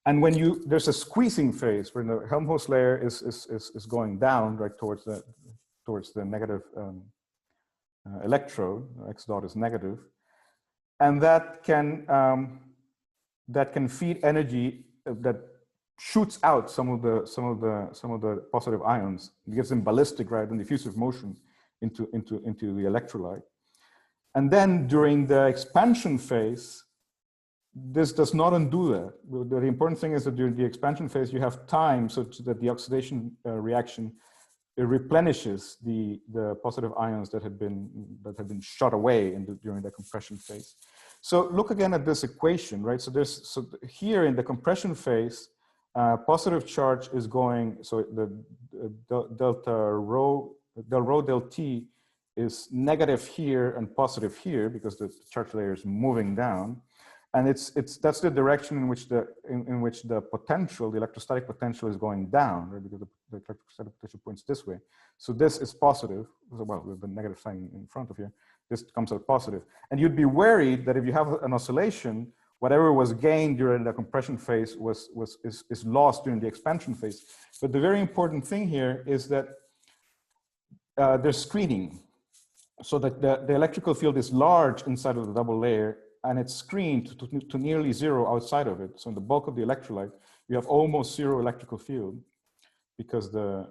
And when there's a squeezing phase where the Helmholtz layer is going down, right, towards the negative electrode, X dot is negative, and that can feed energy that shoots out some of the positive ions. It gives them ballistic, right, and diffusive motion into the electrolyte. And then during the expansion phase, this does not undo that. The important thing is that during the expansion phase, you have time so that the oxidation reaction it replenishes the positive ions that had been shot away during the compression phase. So look again at this equation, right? So here in the compression phase, positive charge is going, so the del rho del T is negative here and positive here because the charge layer is moving down. And that's the direction in which the potential, the electrostatic potential, is going down, right? Because the electrostatic potential points this way. So this is positive. Well, with the negative sign in front of here, this comes out positive. And you'd be worried that if you have an oscillation, whatever was gained during the compression phase is lost during the expansion phase. But the very important thing here is that there's screening, so that the electrical field is large inside of the double layer, and it's screened to nearly zero outside of it. So in the bulk of the electrolyte, you have almost zero electrical field because the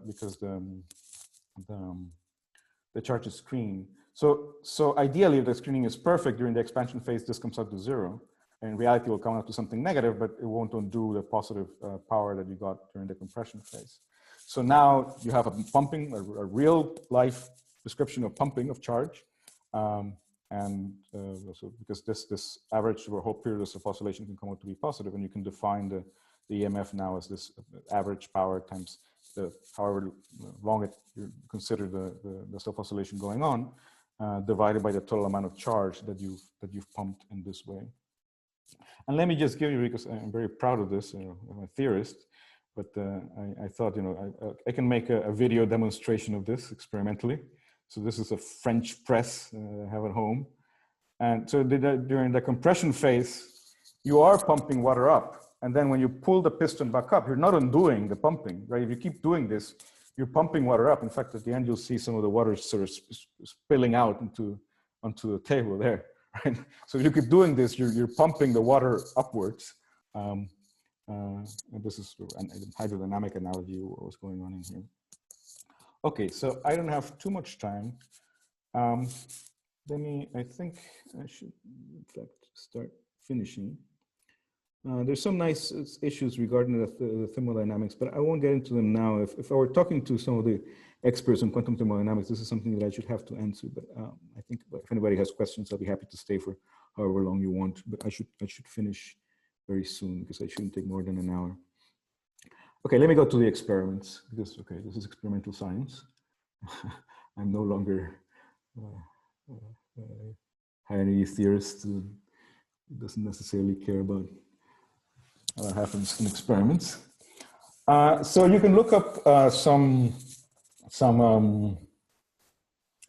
charge is screened. So ideally, if the screening is perfect during the expansion phase, this comes out to zero. And in reality, it will come out to something negative, but it won't undo the positive power that you got during the compression phase. So now you have a pumping, a real life description of pumping of charge. So because this average over a whole period of oscillation can come out to be positive, and you can define the EMF now as this average power times however long you consider the self-oscillation going on, divided by the total amount of charge that you've pumped in this way. And let me just give you, because I'm very proud of this, I'm a theorist, but I thought, I can make a video demonstration of this experimentally. So this is a French press I have at home. And so during the compression phase, you are pumping water up. And then when you pull the piston back up, you're not undoing the pumping, right? If you keep doing this, you're pumping water up. In fact, at the end, you'll see some of the water sort of spilling out onto the table there, right? So if you keep doing this, you're pumping the water upwards. And this is a hydrodynamic analogy of what's going on in here. Okay, so I don't have too much time. I think I should, in fact, start finishing. There's some nice issues regarding the thermodynamics, but I won't get into them now. If I were talking to some of the experts on quantum thermodynamics, this is something that I should have to answer. But I think if anybody has questions, I'll be happy to stay for however long you want. But I should finish very soon because I shouldn't take more than an hour. Okay, let me go to the experiments because, okay, this is experimental science. I'm no longer high energy theorist who doesn't necessarily care about what happens in experiments. So you can look up some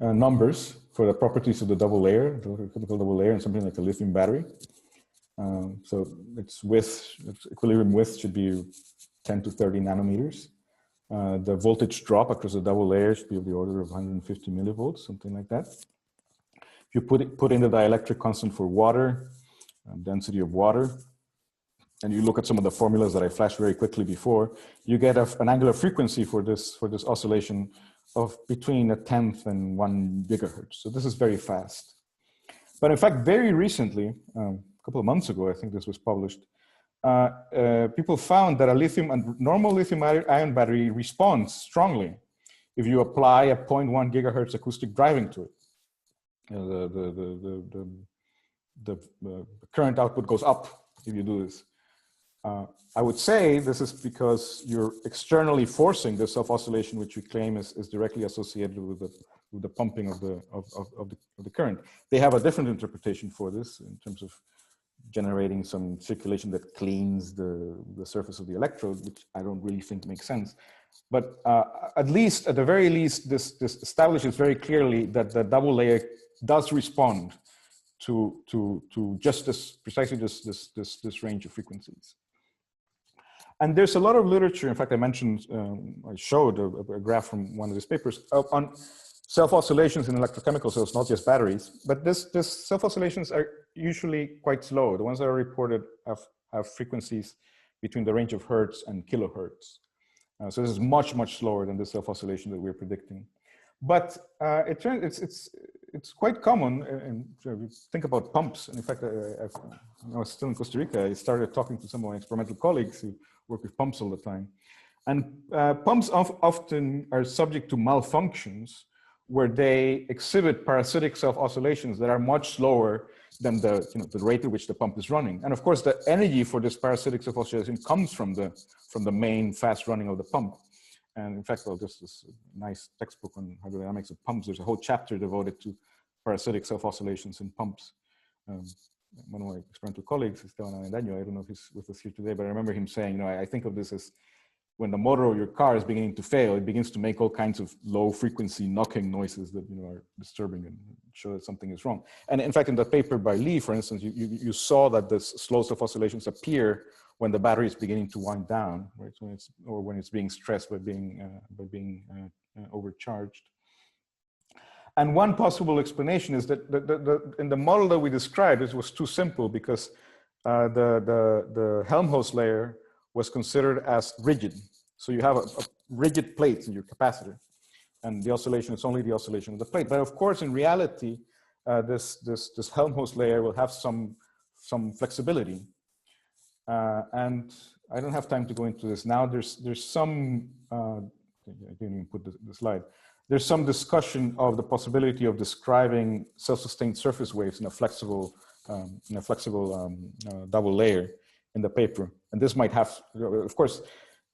numbers for the properties of the double layer, the chemical double layer, and something like a lithium battery. So its equilibrium width should be 10 to 30 nanometers. The voltage drop across the double layer should be of the order of 150 millivolts, something like that. If you put in the dielectric constant for water, density of water, and you look at some of the formulas that I flashed very quickly before, you get an angular frequency for this oscillation of between 1/10 and 1 gigahertz. So this is very fast. But in fact, very recently, a couple of months ago, I think this was published, people found that a normal lithium ion battery responds strongly if you apply a 0.1 gigahertz acoustic driving to it. The current output goes up if you do this. I would say this is because you're externally forcing the self-oscillation, which we claim is directly associated with the pumping of the current. They have a different interpretation for this in terms of generating some circulation that cleans the surface of the electrode, which I don't really think makes sense. But at the very least, this establishes very clearly that the double layer does respond to just precisely this range of frequencies. And there's a lot of literature. In fact, I showed a graph from one of these papers on self-oscillations in electrochemical cells, not just batteries. But this self-oscillations are usually quite slow. The ones that are reported have frequencies between the range of hertz and kilohertz. So this is much, much slower than the self-oscillation that we're predicting. But it's quite common, and think about pumps. And in fact, I was still in Costa Rica. I started talking to some of my experimental colleagues who work with pumps all the time. And pumps often are subject to malfunctions where they exhibit parasitic self-oscillations that are much slower than the rate at which the pump is running. And of course, the energy for this parasitic self-oscillation comes from the main fast running of the pump. And in fact, well, this nice textbook on hydrodynamics of pumps, there's a whole chapter devoted to parasitic self-oscillations in pumps. One of my experimental colleagues, Esteban Avendaño, I don't know if he's with us here today, but I remember him saying, I think of this as when the motor of your car is beginning to fail, it begins to make all kinds of low frequency knocking noises that are disturbing and show that something is wrong. And in fact, in the paper by Lee, for instance, you saw that the slow self-oscillations appear when the battery is beginning to wind down, right? So when it's being stressed by being overcharged. And one possible explanation is that in the model that we described, it was too simple because the Helmholtz layer was considered as rigid. So you have a rigid plate in your capacitor, and the oscillation is only the oscillation of the plate. But of course, in reality, this Helmholtz layer will have some flexibility. And I don't have time to go into this now. There's some, I didn't even put the slide. There's some discussion of the possibility of describing self-sustained surface waves in a flexible double layer in the paper. And this might have, of course,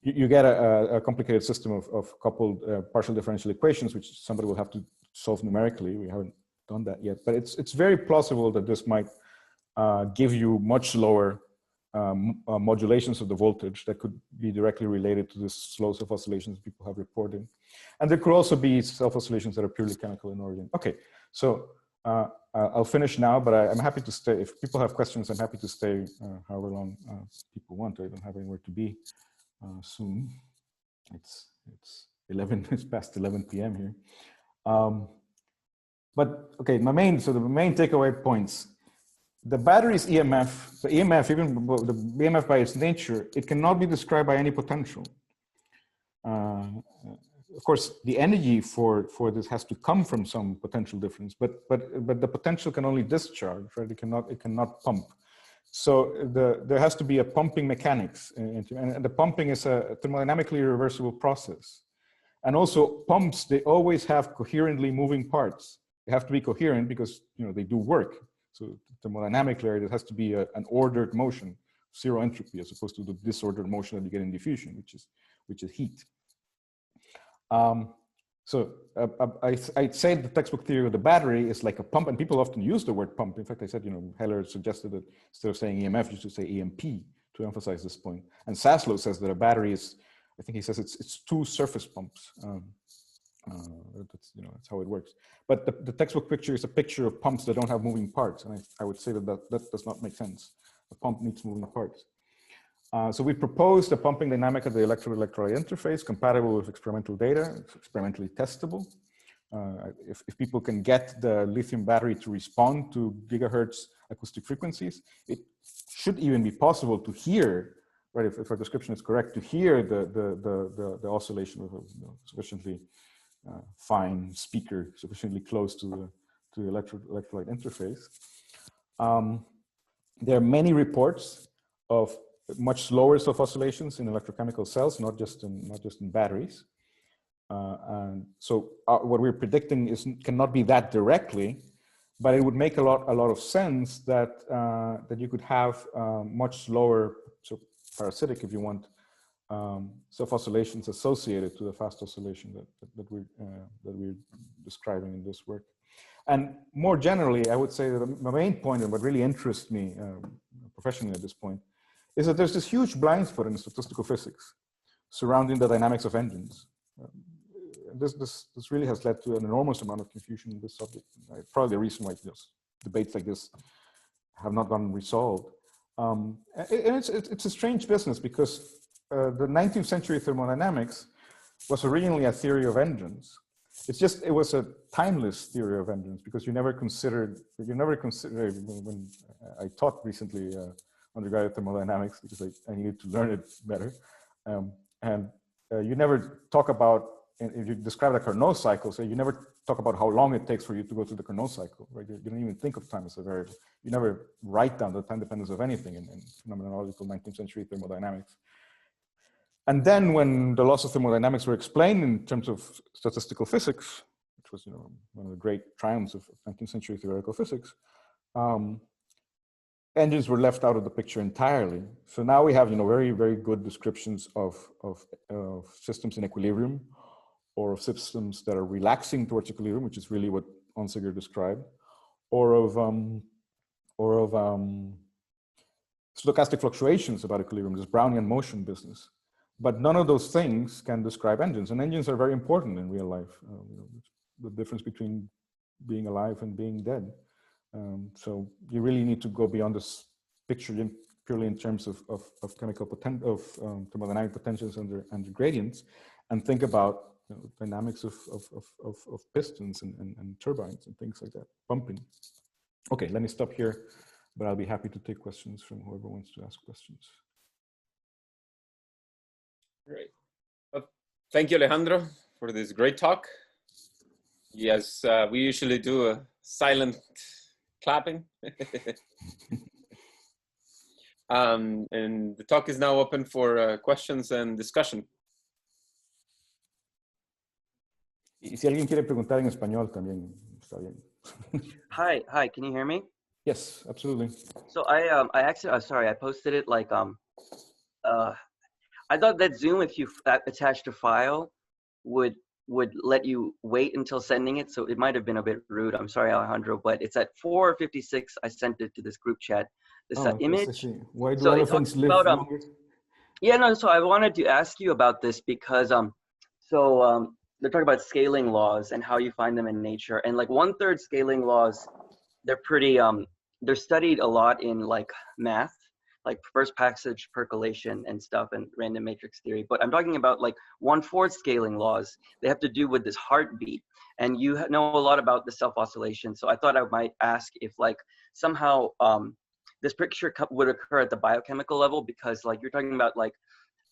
you get a complicated system of coupled partial differential equations, which somebody will have to solve numerically. We haven't done that yet, but it's very plausible that this might give you much lower modulations of the voltage that could be directly related to the slow self-oscillations people have reported. And there could also be self-oscillations that are purely chemical in origin. Okay, so I'll finish now, but I'm happy to stay. If people have questions, I'm happy to stay however long people want. I don't have anywhere to be soon. It's 11, it's past 11 p.m. here. But okay, the main takeaway points. The battery's EMF, the EMF, even the EMF by its nature, it cannot be described by any potential. Of course, the energy for this has to come from some potential difference, but the potential can only discharge, right? It cannot pump. So there has to be a pumping mechanics, and the pumping is a thermodynamically irreversible process. And also pumps, they always have coherently moving parts. They have to be coherent because they do work. So thermodynamically, there has to be an ordered motion, zero entropy, as opposed to the disordered motion that you get in diffusion, which is heat. I'd say the textbook theory of the battery is like a pump, and people often use the word pump. In fact, I said, Heller suggested that instead of saying EMF, you should say EMP to emphasize this point. And Saslow says that a battery is, I think he says it's two surface pumps. That's how it works. But the textbook picture is a picture of pumps that don't have moving parts, and I would say that does not make sense. A pump needs moving parts. So we proposed a pumping dynamic of the electrode-electrolyte interface compatible with experimental data. It's experimentally testable. If people can get the lithium battery to respond to gigahertz acoustic frequencies, it should even be possible to hear, right? If our description is correct, to hear the oscillation with a sufficiently fine speaker, sufficiently close to the electrolyte interface. There are many reports of much slower self-oscillations in electrochemical cells, not just in batteries. And so what we're predicting cannot be that directly, but it would make a lot of sense that that you could have much slower, so parasitic, if you want, self-oscillations associated to the fast oscillation that we're describing in this work. And more generally, I would say that the main point and what really interests me professionally at this point is that there's this huge blind spot in statistical physics surrounding the dynamics of engines. This really has led to an enormous amount of confusion in this subject. Probably the reason why debates like this have not gotten resolved. And it's a strange business because the 19th century thermodynamics was originally a theory of engines. It was a timeless theory of engines because you never considered when I taught recently undergraduate thermodynamics because I needed to learn it better. You never talk about, if you describe a Carnot cycle, so you never talk about how long it takes for you to go through the Carnot cycle, right? You don't even think of time as a variable. You never write down the time dependence of anything in phenomenological 19th century thermodynamics. And then when the laws of thermodynamics were explained in terms of statistical physics, which was, one of the great triumphs of 19th century theoretical physics, engines were left out of the picture entirely. So now we have, very, very good descriptions of systems in equilibrium, or of systems that are relaxing towards equilibrium, which is really what Onsager described, or of stochastic fluctuations about equilibrium, this Brownian motion business. But none of those things can describe engines, and engines are very important in real life. The difference between being alive and being dead. So you really need to go beyond this picture purely in terms of chemical thermodynamic potentials and gradients, and think about dynamics of pistons and turbines and things like that, pumping. Okay, let me stop here, but I'll be happy to take questions from whoever wants to ask questions. Great. Well, thank you, Alejandro, for this great talk. Yes, we usually do a silent clapping. And the talk is now open for questions and discussion. Y si alguien quiere preguntar en español también está bien. Hi, can you hear me? Yes, absolutely. So I actually, sorry, I posted it like, I thought that Zoom, if you attached a file, would let you wait until sending it. So it might have been a bit rude. I'm sorry, Alejandro, but it's at 4:56. I sent it to this group chat. This image. Why do elephants live longer? Yeah, no. So I wanted to ask you about this because they're talking about scaling laws and how you find them in nature. And like 1/3 scaling laws, they're pretty they're studied a lot in like math, like first passage percolation and stuff, and random matrix theory. But I'm talking about like 1/4 scaling laws. They have to do with this heartbeat, and you know a lot about the self-oscillation. So I thought I might ask if like somehow this picture would occur at the biochemical level, because like you're talking about like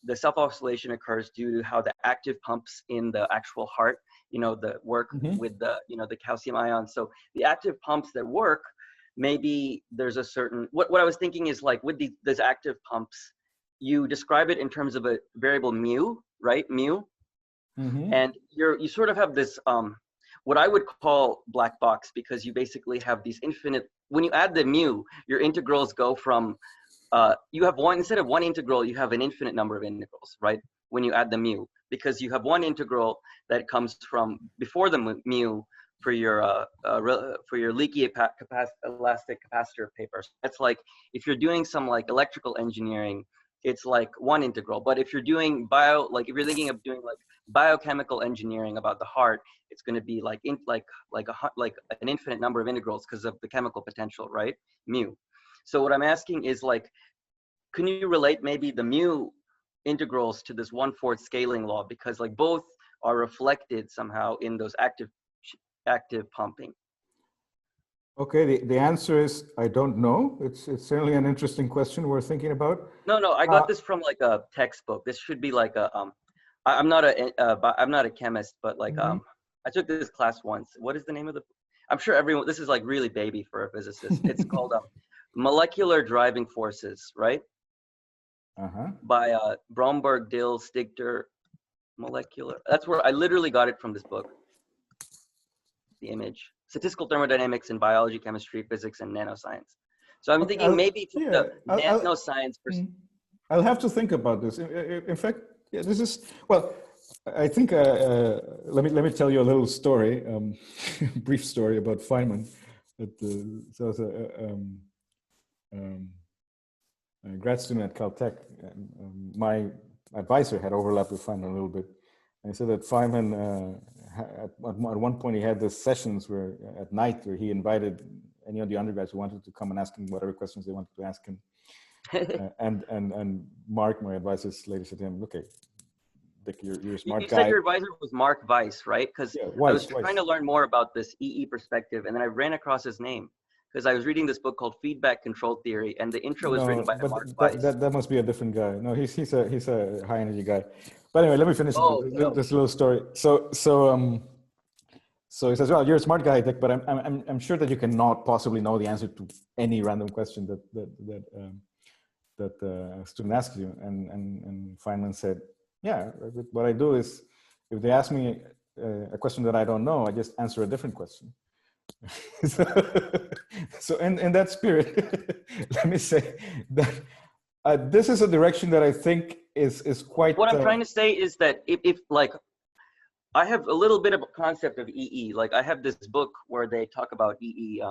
the self-oscillation occurs due to how the active pumps in the actual heart, the work with the, the calcium ions. So the active pumps that work, maybe there's a certain, what I was thinking is like with these active pumps, you describe it in terms of a variable mu, right? Mu. And you sort of have this, what I would call black box, because you basically have these infinite, when you add the mu, your integrals go from, you have instead of one integral, you have an infinite number of integrals, right? When you add the mu, because you have one integral that comes from before the mu for your leaky elastic capacitor papers. That's like, if you're doing some like electrical engineering, it's like one integral. But if you're doing if you're thinking of doing like biochemical engineering about the heart, it's going to be like an infinite number of integrals because of the chemical potential, right? Mu. So what I'm asking is like, can you relate maybe the mu integrals to this 1/4 scaling law? Because like both are reflected somehow in those active pumping. Okay, the answer is I don't know. It's certainly an interesting question we're thinking about. No, I got this from like a textbook. This should be like a I'm not a chemist, but like I took this class once. What is the name of the? I'm sure everyone. This is like really baby for a physicist. It's called Molecular Driving Forces, right? By Bromberg, Dill, Stigter, Molecular. That's where I literally got it from this book. The image. Statistical thermodynamics in biology, chemistry, physics, and nanoscience. So I'm thinking maybe the nanoscience. I'll have to think about this. In fact, yeah, this is, well, I think, let me tell you a little story, brief story about Feynman. So I was a grad student at Caltech. My advisor had overlapped with Feynman a little bit. And he said that Feynman, at one point, he had these sessions where at night where he invited any of the undergrads who wanted to come and ask him whatever questions they wanted to ask him. And Mark, my advisor, later said to him, "Okay, Dick, you're a smart guy." You said your advisor was Mark Weiss, right? Because I was trying to learn more about this EE perspective, and then I ran across his name because I was reading this book called Feedback Control Theory, and the intro was written by Mark Weiss. That must be a different guy. No, he's a high energy guy. But anyway, let me finish this little story. So he says, "Well, you're a smart guy, Dick, but I'm sure that you cannot possibly know the answer to any random question that a student asks you." And Feynman said, Yeah, what I do is, if they ask me a question that I don't know, I just answer a different question. So in that spirit, let me say that this is a direction that I think is quite. What I'm trying to say is that if like, I have a little bit of a concept of EE. Like I have this book where they talk about EE,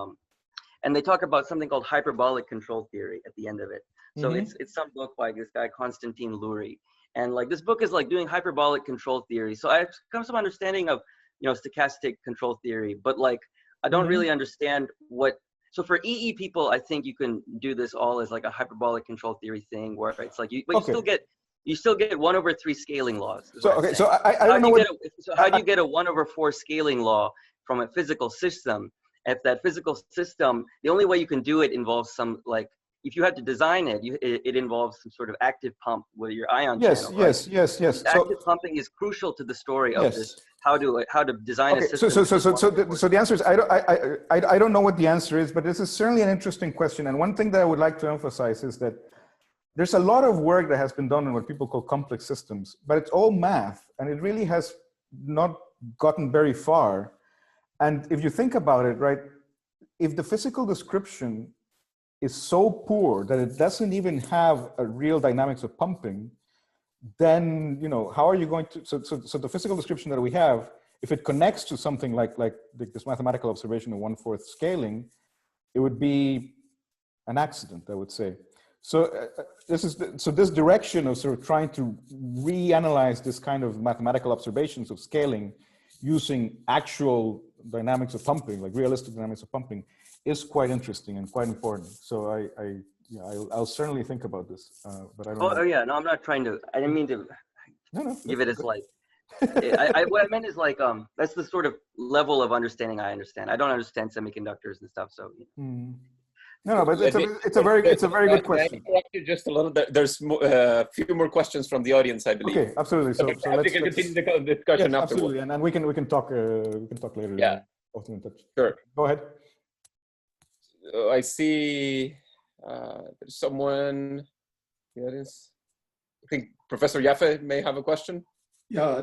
and they talk about something called hyperbolic control theory at the end of it. So it's some book by this guy Konstantin Lurie, and like this book is like doing hyperbolic control theory. So I have come to some understanding of, you know, stochastic control theory, but like I don't really understand what. So for EE people, I think you can do this all as like a hyperbolic control theory thing, where it's like you, but you still get 1/3 scaling laws. So okay, so I don't know what. So how do you get a 1/4 scaling law from a physical system? If that physical system, the only way you can do it involves some, like, if you had to design it, it involves some sort of active pump with your ion channel. Right? Yes. Active pumping is crucial to the story of this. How to design a system. So the answer is I don't know what the answer is, but this is certainly an interesting question. And one thing that I would like to emphasize is that there's a lot of work that has been done on what people call complex systems, but it's all math, and it really has not gotten very far. And if you think about it, right, if the physical description is so poor that it doesn't even have a real dynamics of pumping, then, you know, how are you going to, so the physical description that we have, if it connects to something like this mathematical observation of 1/4 scaling, it would be an accident, I would say. So this direction of sort of trying to reanalyze this kind of mathematical observations of scaling using actual dynamics of pumping, like realistic dynamics of pumping, is quite interesting and quite important. So I'll certainly think about this, but I don't know. Oh yeah, no, I'm not trying to. I didn't mean to give it as like. What I meant is like that's the sort of level of understanding I understand. I don't understand semiconductors and stuff, so. No, but it's a very good question. I interrupt you just a little bit. There's a few more questions from the audience, I believe. Okay, absolutely. So let's continue the discussion afterwards. Absolutely, and we can talk later. Yeah. Often in touch. Sure. Go ahead. I see there's someone in the audience. I think Professor Jaffe may have a question. Yeah,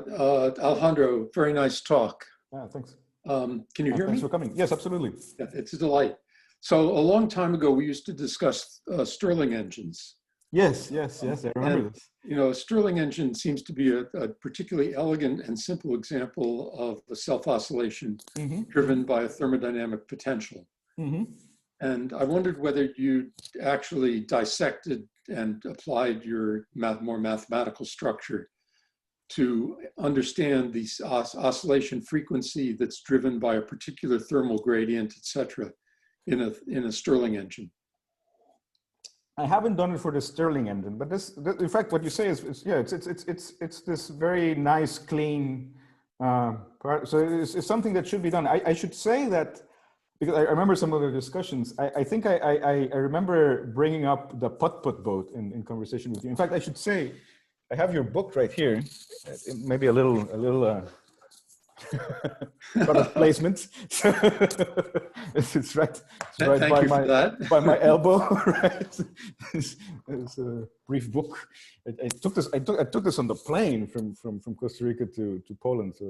Alejandro, very nice talk. Yeah, thanks. Can you hear me? Thanks for coming. Yes, absolutely. Yeah, it's a delight. So a long time ago, we used to discuss Stirling engines. Yes, I remember this. You know, a Stirling engine seems to be a particularly elegant and simple example of a self-oscillation driven by a thermodynamic potential. And I wondered whether you actually dissected and applied your more mathematical structure to understand the oscillation frequency that's driven by a particular thermal gradient, etc., in a Stirling engine. I haven't done it for the Stirling engine, but in fact, what you say is it's this very nice, clean part. So it's something that should be done. I should say that, because I remember some of the discussions. I think I remember bringing up the putt-putt boat in conversation with you. In fact, I should say, I have your book right here. Maybe a little product placement. It's right by my elbow. Right, it's a brief book. I took this on the plane from Costa Rica to Poland. So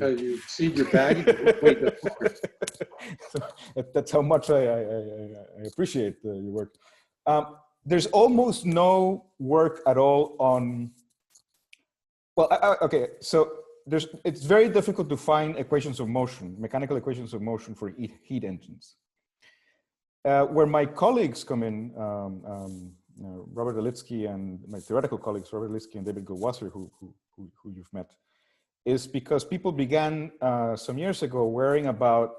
you see your bag. Wait, so that's how much I appreciate your work. There's almost no work at all on. Well, okay, so. It's very difficult to find equations of motion, mechanical equations of motion for heat engines. Where my colleagues come in, Robert Elitsky and my theoretical colleagues, Robert Elitsky and David Goldwasser, who you've met, is because people began some years ago worrying about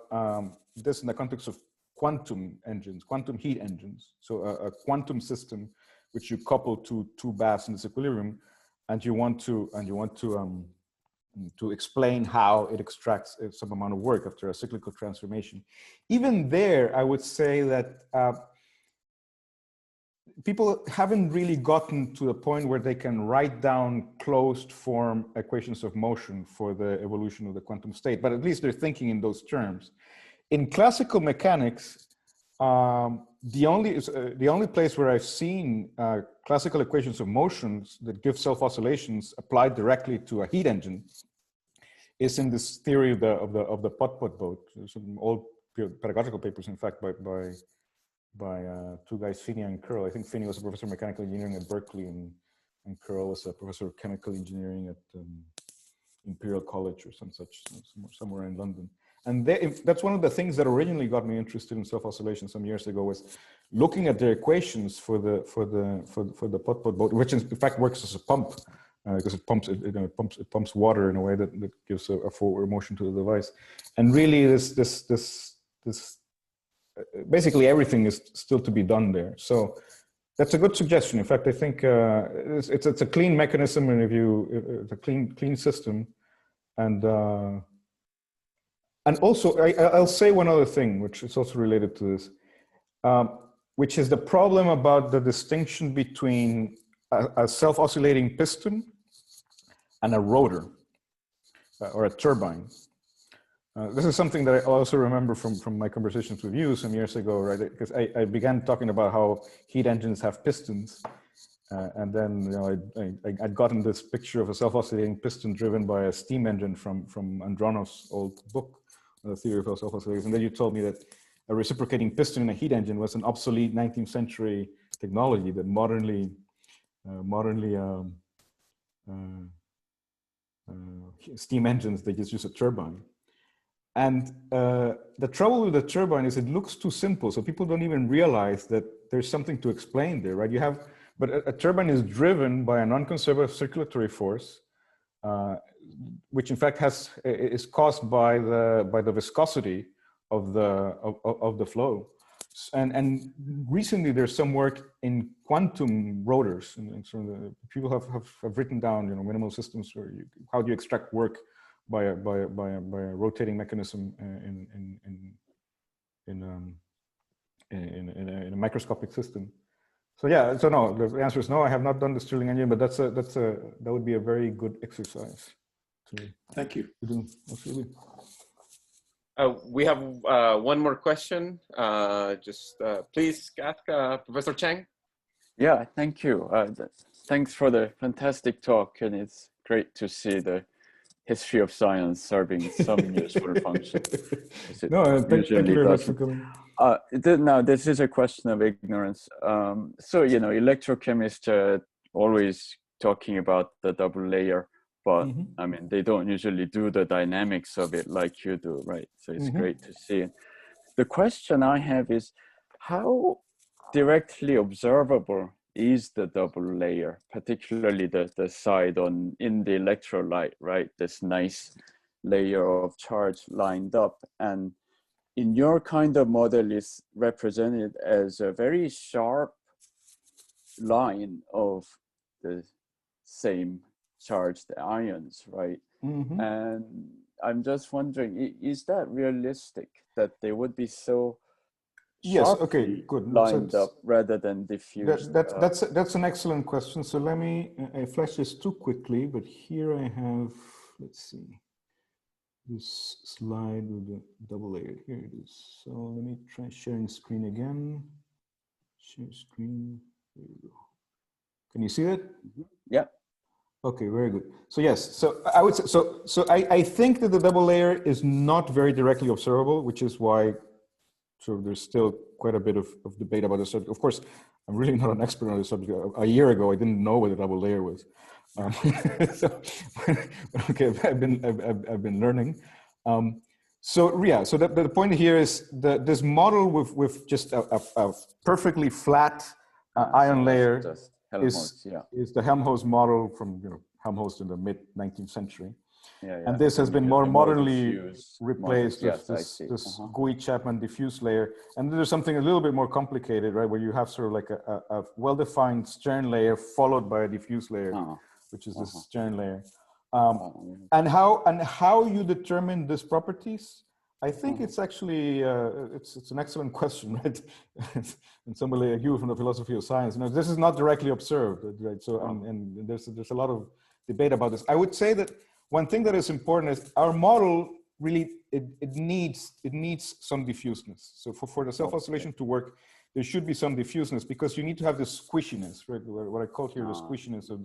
this in the context of quantum engines, quantum heat engines. So a quantum system which you couple to two baths in this equilibrium, and you want to explain how it extracts some amount of work after a cyclical transformation. Even there, I would say that people haven't really gotten to the point where they can write down closed form equations of motion for the evolution of the quantum state, but at least they're thinking in those terms. In classical mechanics, the only place where I've seen classical equations of motions that give self-oscillations applied directly to a heat engine is in this theory of the pot-pot boat. Some old pedagogical papers, in fact, by two guys, Finney and Curl. I think Finney was a professor of mechanical engineering at Berkeley, and Curl was a professor of chemical engineering at Imperial College or somewhere in London. And that's one of the things that originally got me interested in self-oscillation some years ago, was looking at their equations for the pot-pot boat, which in fact works as a pump, because it pumps water in a way that gives a forward motion to the device. And really, this basically everything is still to be done there. So that's a good suggestion. In fact, I think it's a clean mechanism, and it's a clean system, and also, I'll say one other thing, which is also related to this, which is the problem about the distinction between a self-oscillating piston and a rotor or a turbine. This is something that I also remember from my conversations with you some years ago, right? Because I began talking about how heat engines have pistons. And then I'd gotten this picture of a self-oscillating piston driven by a steam engine from Andronov's old book, The Theory of Self-Oscillation. And then you told me that a reciprocating piston in a heat engine was an obsolete 19th century technology that modernly steam engines, they just use a turbine. And the trouble with the turbine is it looks too simple, so people don't even realize that there's something to explain there, right? But a turbine is driven by a non-conservative circulatory force, which in fact is caused by the viscosity of the flow. And recently there's some work in quantum rotors, and so people have written down, minimal systems, or how do you extract work by a rotating mechanism in a microscopic system. So yeah, so no, the answer is no. I have not done the Stirling engine, but that would be a very good exercise. Thank you. To do. Absolutely. We have one more question. Please ask Professor Chang. Yeah, thank you. Thanks for the fantastic talk, and it's great to see the history of science serving some useful function. No, thank you very much for coming. Now, this is a question of ignorance. So, electrochemists are always talking about the double layer, but I mean, they don't usually do the dynamics of it like you do, right? So it's great to see it. The question I have is, how directly observable is the double layer, particularly the side in the electrolyte, right? This nice layer of charge lined up. And in your kind of model is represented as a very sharp line of the same charged ions, right? And I'm just wondering, is that realistic that they would be so lined up rather than diffused? That's an excellent question. So let me, I flashed this too quickly, but here I have, let's see, this slide with the double layer. Here it is. So let me try sharing screen again. Share screen. There you go. Can you see that? Yeah. Okay, very good. So yes, so I would say, so I think that the double layer is not very directly observable, which is why there's still quite a bit of debate about the subject. Of course, I'm really not an expert on the subject. A year ago, I didn't know what a double layer was. Okay, I've been learning. So the point here is this model with just a perfectly flat ion layer is the Helmholtz model from Helmholtz in the mid 19th century. And this has been more modernly replaced with this Gouy-Chapman diffuse layer. And there's something a little bit more complicated, right? Where you have sort of like a well-defined Stern layer followed by a diffuse layer, which is this Stern layer. And how you determine these properties? I think it's actually, it's an excellent question, right? And somebody like you from the philosophy of science, this is not directly observed, right? So, and there's a lot of debate about this. I would say that one thing that is important is our model really, it needs some diffuseness. So for the self-oscillation to work, there should be some diffuseness because you need to have the squishiness, right? What I call here the squishiness of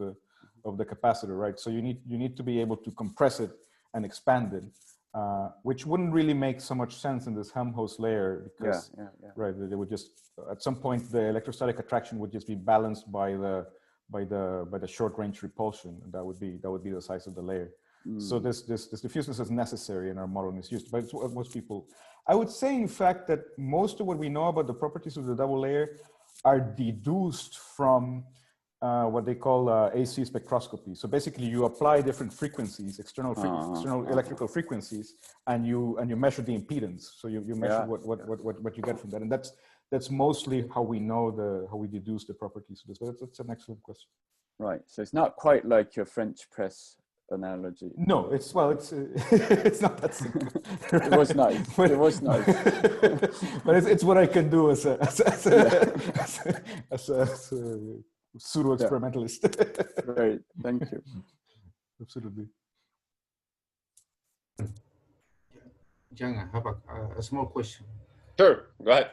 the capacitor, right? So you need to be able to compress it and expand it, which wouldn't really make so much sense in this Helmholtz layer because, right, they would just at some point the electrostatic attraction would just be balanced by the short range repulsion. And that would be the size of the layer. So this diffuseness is necessary in our model and it's used, but it's what most people. I would say, in fact, that most of what we know about the properties of the double layer are deduced from what they call AC spectroscopy. So basically, you apply different frequencies, external electrical frequencies, and you measure the impedance. So you measure what you get from that, and that's mostly how we know how we deduce the properties of this. But that's an excellent question. Right. So it's not quite like your French press analogy. No, it's not that simple. It was nice. It was nice. But it's what I can do as a pseudo experimentalist. Great, thank you. Absolutely. Jan, I have a small question. Sure, go ahead.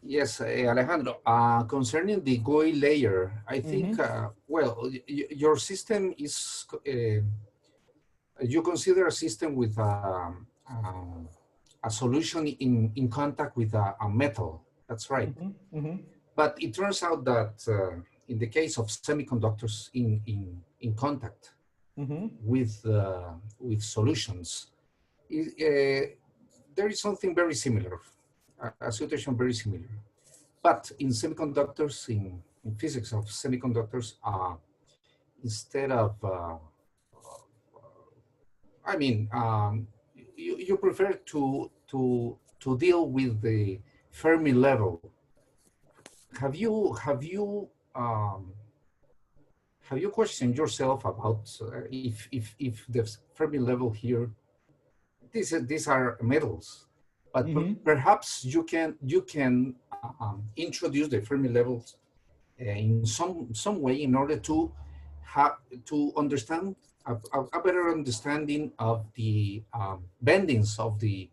Yes, Alejandro, concerning the GOI layer, I think, well, your system is, you consider a system with a solution in contact with a metal, that's right. But it turns out that in the case of semiconductors in contact with solutions, there is something very similar. A situation very similar. But in semiconductors, in physics of semiconductors, instead of, I mean, you prefer to deal with the Fermi level. Have you questioned yourself about if the Fermi level here, these are metals? But perhaps you can introduce the Fermi levels in some way in order to understand a better understanding of the bendings of the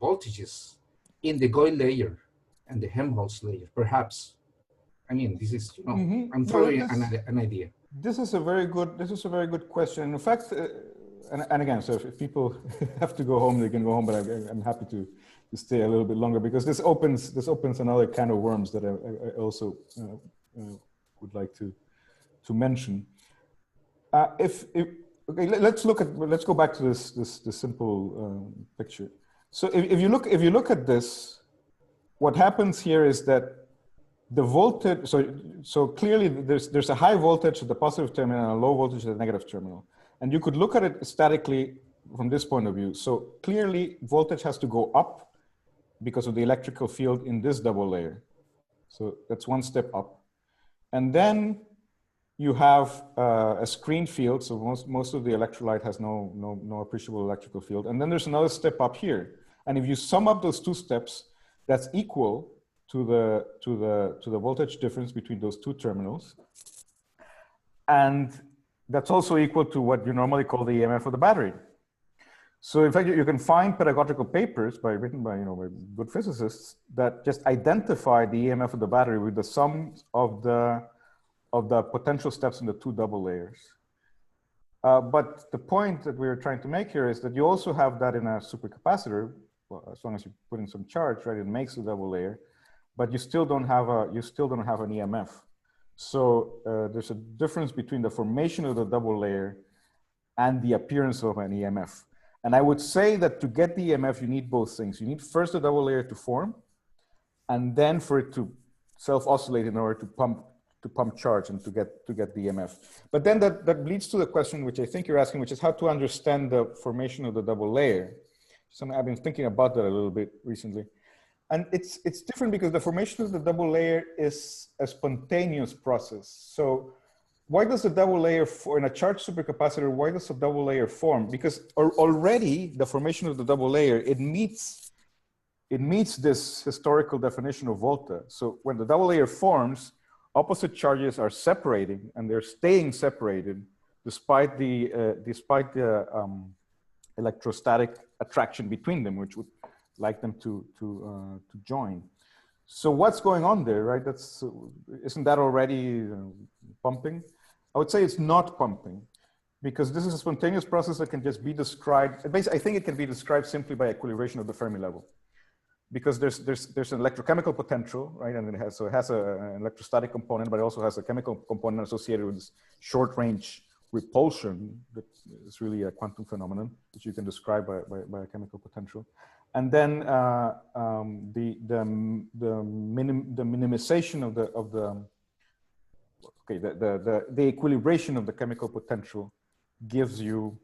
voltages in the GOI layer and the Helmholtz layer. Perhaps, I mean, this is I'm throwing an idea. This is a very good question. In fact. And again, so if people have to go home, they can go home. But I'm happy to stay a little bit longer because this opens another kind of worms that I also would like to mention. Okay, let's go back to this simple picture. So if you look at this, what happens here is that the voltage. So clearly there's a high voltage at the positive terminal and a low voltage at the negative terminal. And you could look at it statically from this point of view. So clearly voltage has to go up because of the electrical field in this double layer. So that's one step up. And then you have a screen field. So most of the electrolyte has no appreciable electrical field. And then there's another step up here. And if you sum up those two steps, that's equal to the voltage difference between those two terminals. And that's also equal to what you normally call the EMF of the battery. So in fact, you can find pedagogical papers written by good physicists that just identify the EMF of the battery with the sum of the potential steps in the two double layers. But the point that we're trying to make here is that you also have that in a supercapacitor. Well, as long as you put in some charge, right, it makes a double layer, but you still don't have an EMF. So there's a difference between the formation of the double layer and the appearance of an EMF. And I would say that to get the EMF, you need both things. You need first the double layer to form, and then for it to self-oscillate in order to pump charge and to get the EMF. But then that leads to the question which I think you're asking, which is how to understand the formation of the double layer. So I've been thinking about that a little bit recently. And it's different because the formation of the double layer is a spontaneous process. So why does the double layer, in a charged supercapacitor, why does a double layer form? Because already the formation of the double layer, it meets this historical definition of Volta. So when the double layer forms, opposite charges are separating and they're staying separated despite the electrostatic attraction between them, which would like them to join. So what's going on there, right? Isn't that already pumping? I would say it's not pumping, because this is a spontaneous process that can just be described. Basically, I think it can be described simply by equilibration of the Fermi level, because there's an electrochemical potential, right? And it has an electrostatic component, but it also has a chemical component associated with this short-range repulsion that is really a quantum phenomenon, which you can describe by a chemical potential. And then the minimization of the equilibration of the chemical potential gives you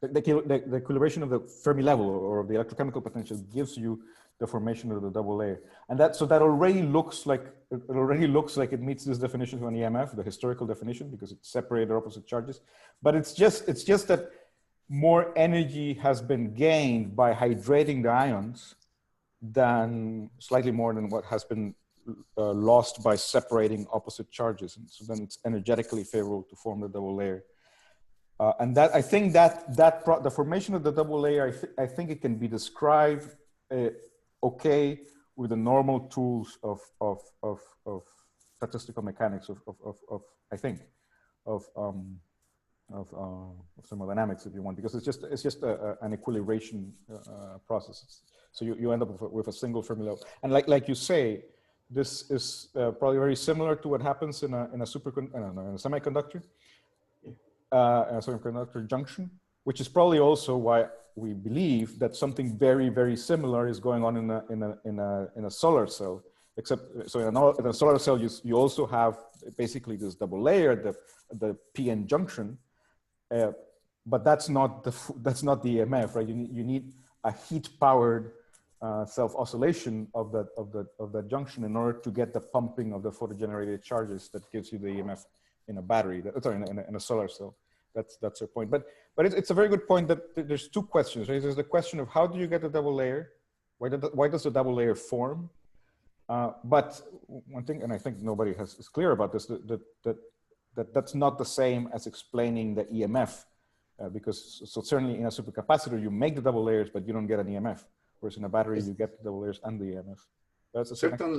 the equilibration of the Fermi level or of the electrochemical potential gives you the formation of the double layer. And that already looks like it meets this definition of an EMF, the historical definition, because it's separated opposite charges. But it's just that more energy has been gained by hydrating the ions than slightly more than what has been lost by separating opposite charges. And so then it's energetically favorable to form the double layer. And that I think the formation of the double layer, I think it can be described okay with the normal tools of statistical mechanics of thermodynamics, if you want, because it's just an equilibration process. So you end up with a single Fermi level, and like you say, this is probably very similar to what happens in a semiconductor. A semiconductor junction, which is probably also why we believe that something very, very similar is going on in a solar cell. Except, so in a solar cell, you also have basically this double layer, the p-n junction, but that's not the EMF, right? You need a heat-powered self-oscillation of that junction in order to get the pumping of the photogenerated charges that gives you the EMF in a battery. In a solar cell. That's your point. But it's a very good point that there's two questions, right? There's the question of how do you get the double layer? Why does the double layer form? But one thing, and I think nobody is clear about this, that's not the same as explaining the EMF, because certainly in a supercapacitor, you make the double layers, but you don't get an EMF. Whereas in a battery, you get the double layers and the EMF.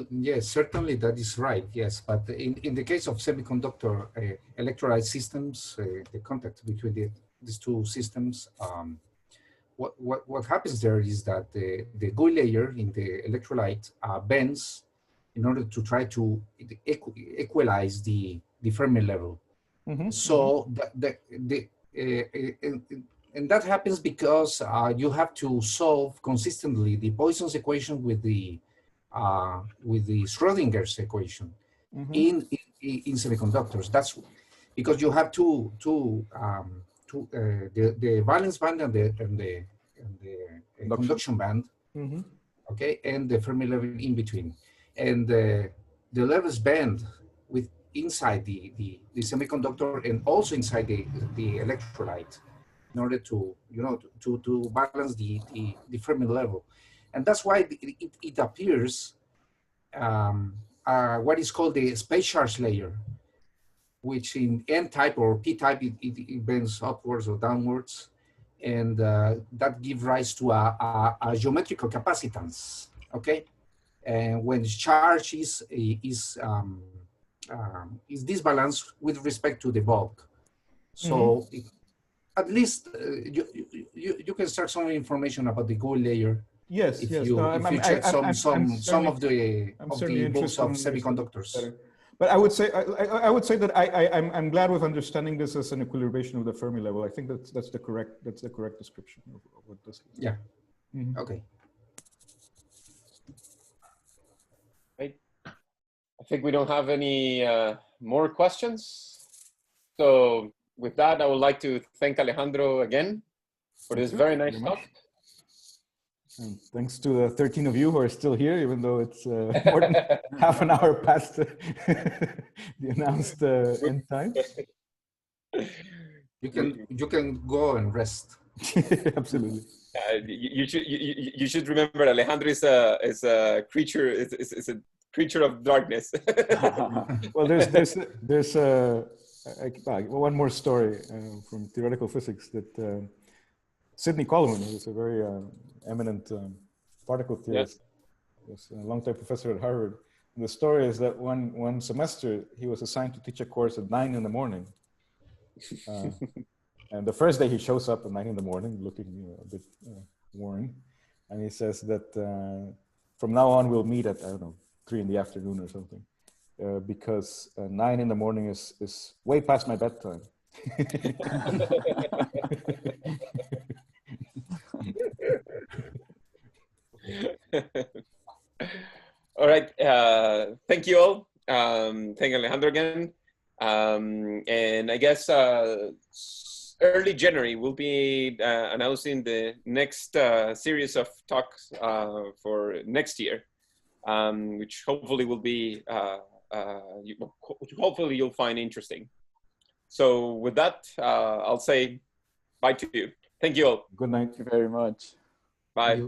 Yes, certainly that is right. Yes, but in the case of semiconductor electrolyte systems, the contact between these two systems, what happens there is that the GUI layer in the electrolyte bends in order to try to equalize the Fermi level. Mm-hmm. So and that happens because you have to solve consistently the Poisson's equation with the Schrodinger's equation. Mm-hmm. in semiconductors. That's because you have the valence band and the conduction band, mm-hmm. Okay, and the Fermi level in between, and the levels bend with inside the semiconductor and also inside the electrolyte in order to balance the Fermi level. And that's why it appears what is called the space charge layer, which in N-type or P-type, it bends upwards or downwards, and that gives rise to a geometrical capacitance, okay? And when charge is disbalanced with respect to the bulk. So mm-hmm. At least you can start some information about the GUI layer. Yes, if yes. You check some of the books of semiconductors. But I would say that I'm glad with understanding this as an equilibration of the Fermi level. I think that's the correct description of what this is. Yeah. Mm-hmm. Okay. Right. I think we don't have any more questions. So with that, I would like to thank Alejandro again for this very nice talk. And thanks to the 13 of you who are still here, even though it's more than half an hour past the announced end time. You can go and rest. Absolutely. You should remember Alejandro is a creature is a creature of darkness. Well, there's one more story from theoretical physics that Sidney Coleman, who was a very eminent particle theorist, was a long-time professor at Harvard. And the story is that one semester he was assigned to teach a course at 9 in the morning. And the first day he shows up at 9 in the morning, looking a bit worn, and he says that from now on we'll meet at, I don't know, 3 in the afternoon or something, because 9 in the morning is way past my bedtime. All right. Thank you all. Thank Alejandro again. And I guess early January we'll be announcing the next series of talks for next year, which hopefully will be, hopefully you'll find interesting. So with that, I'll say bye to you. Thank you all. Good night. Thank you very much. Bye.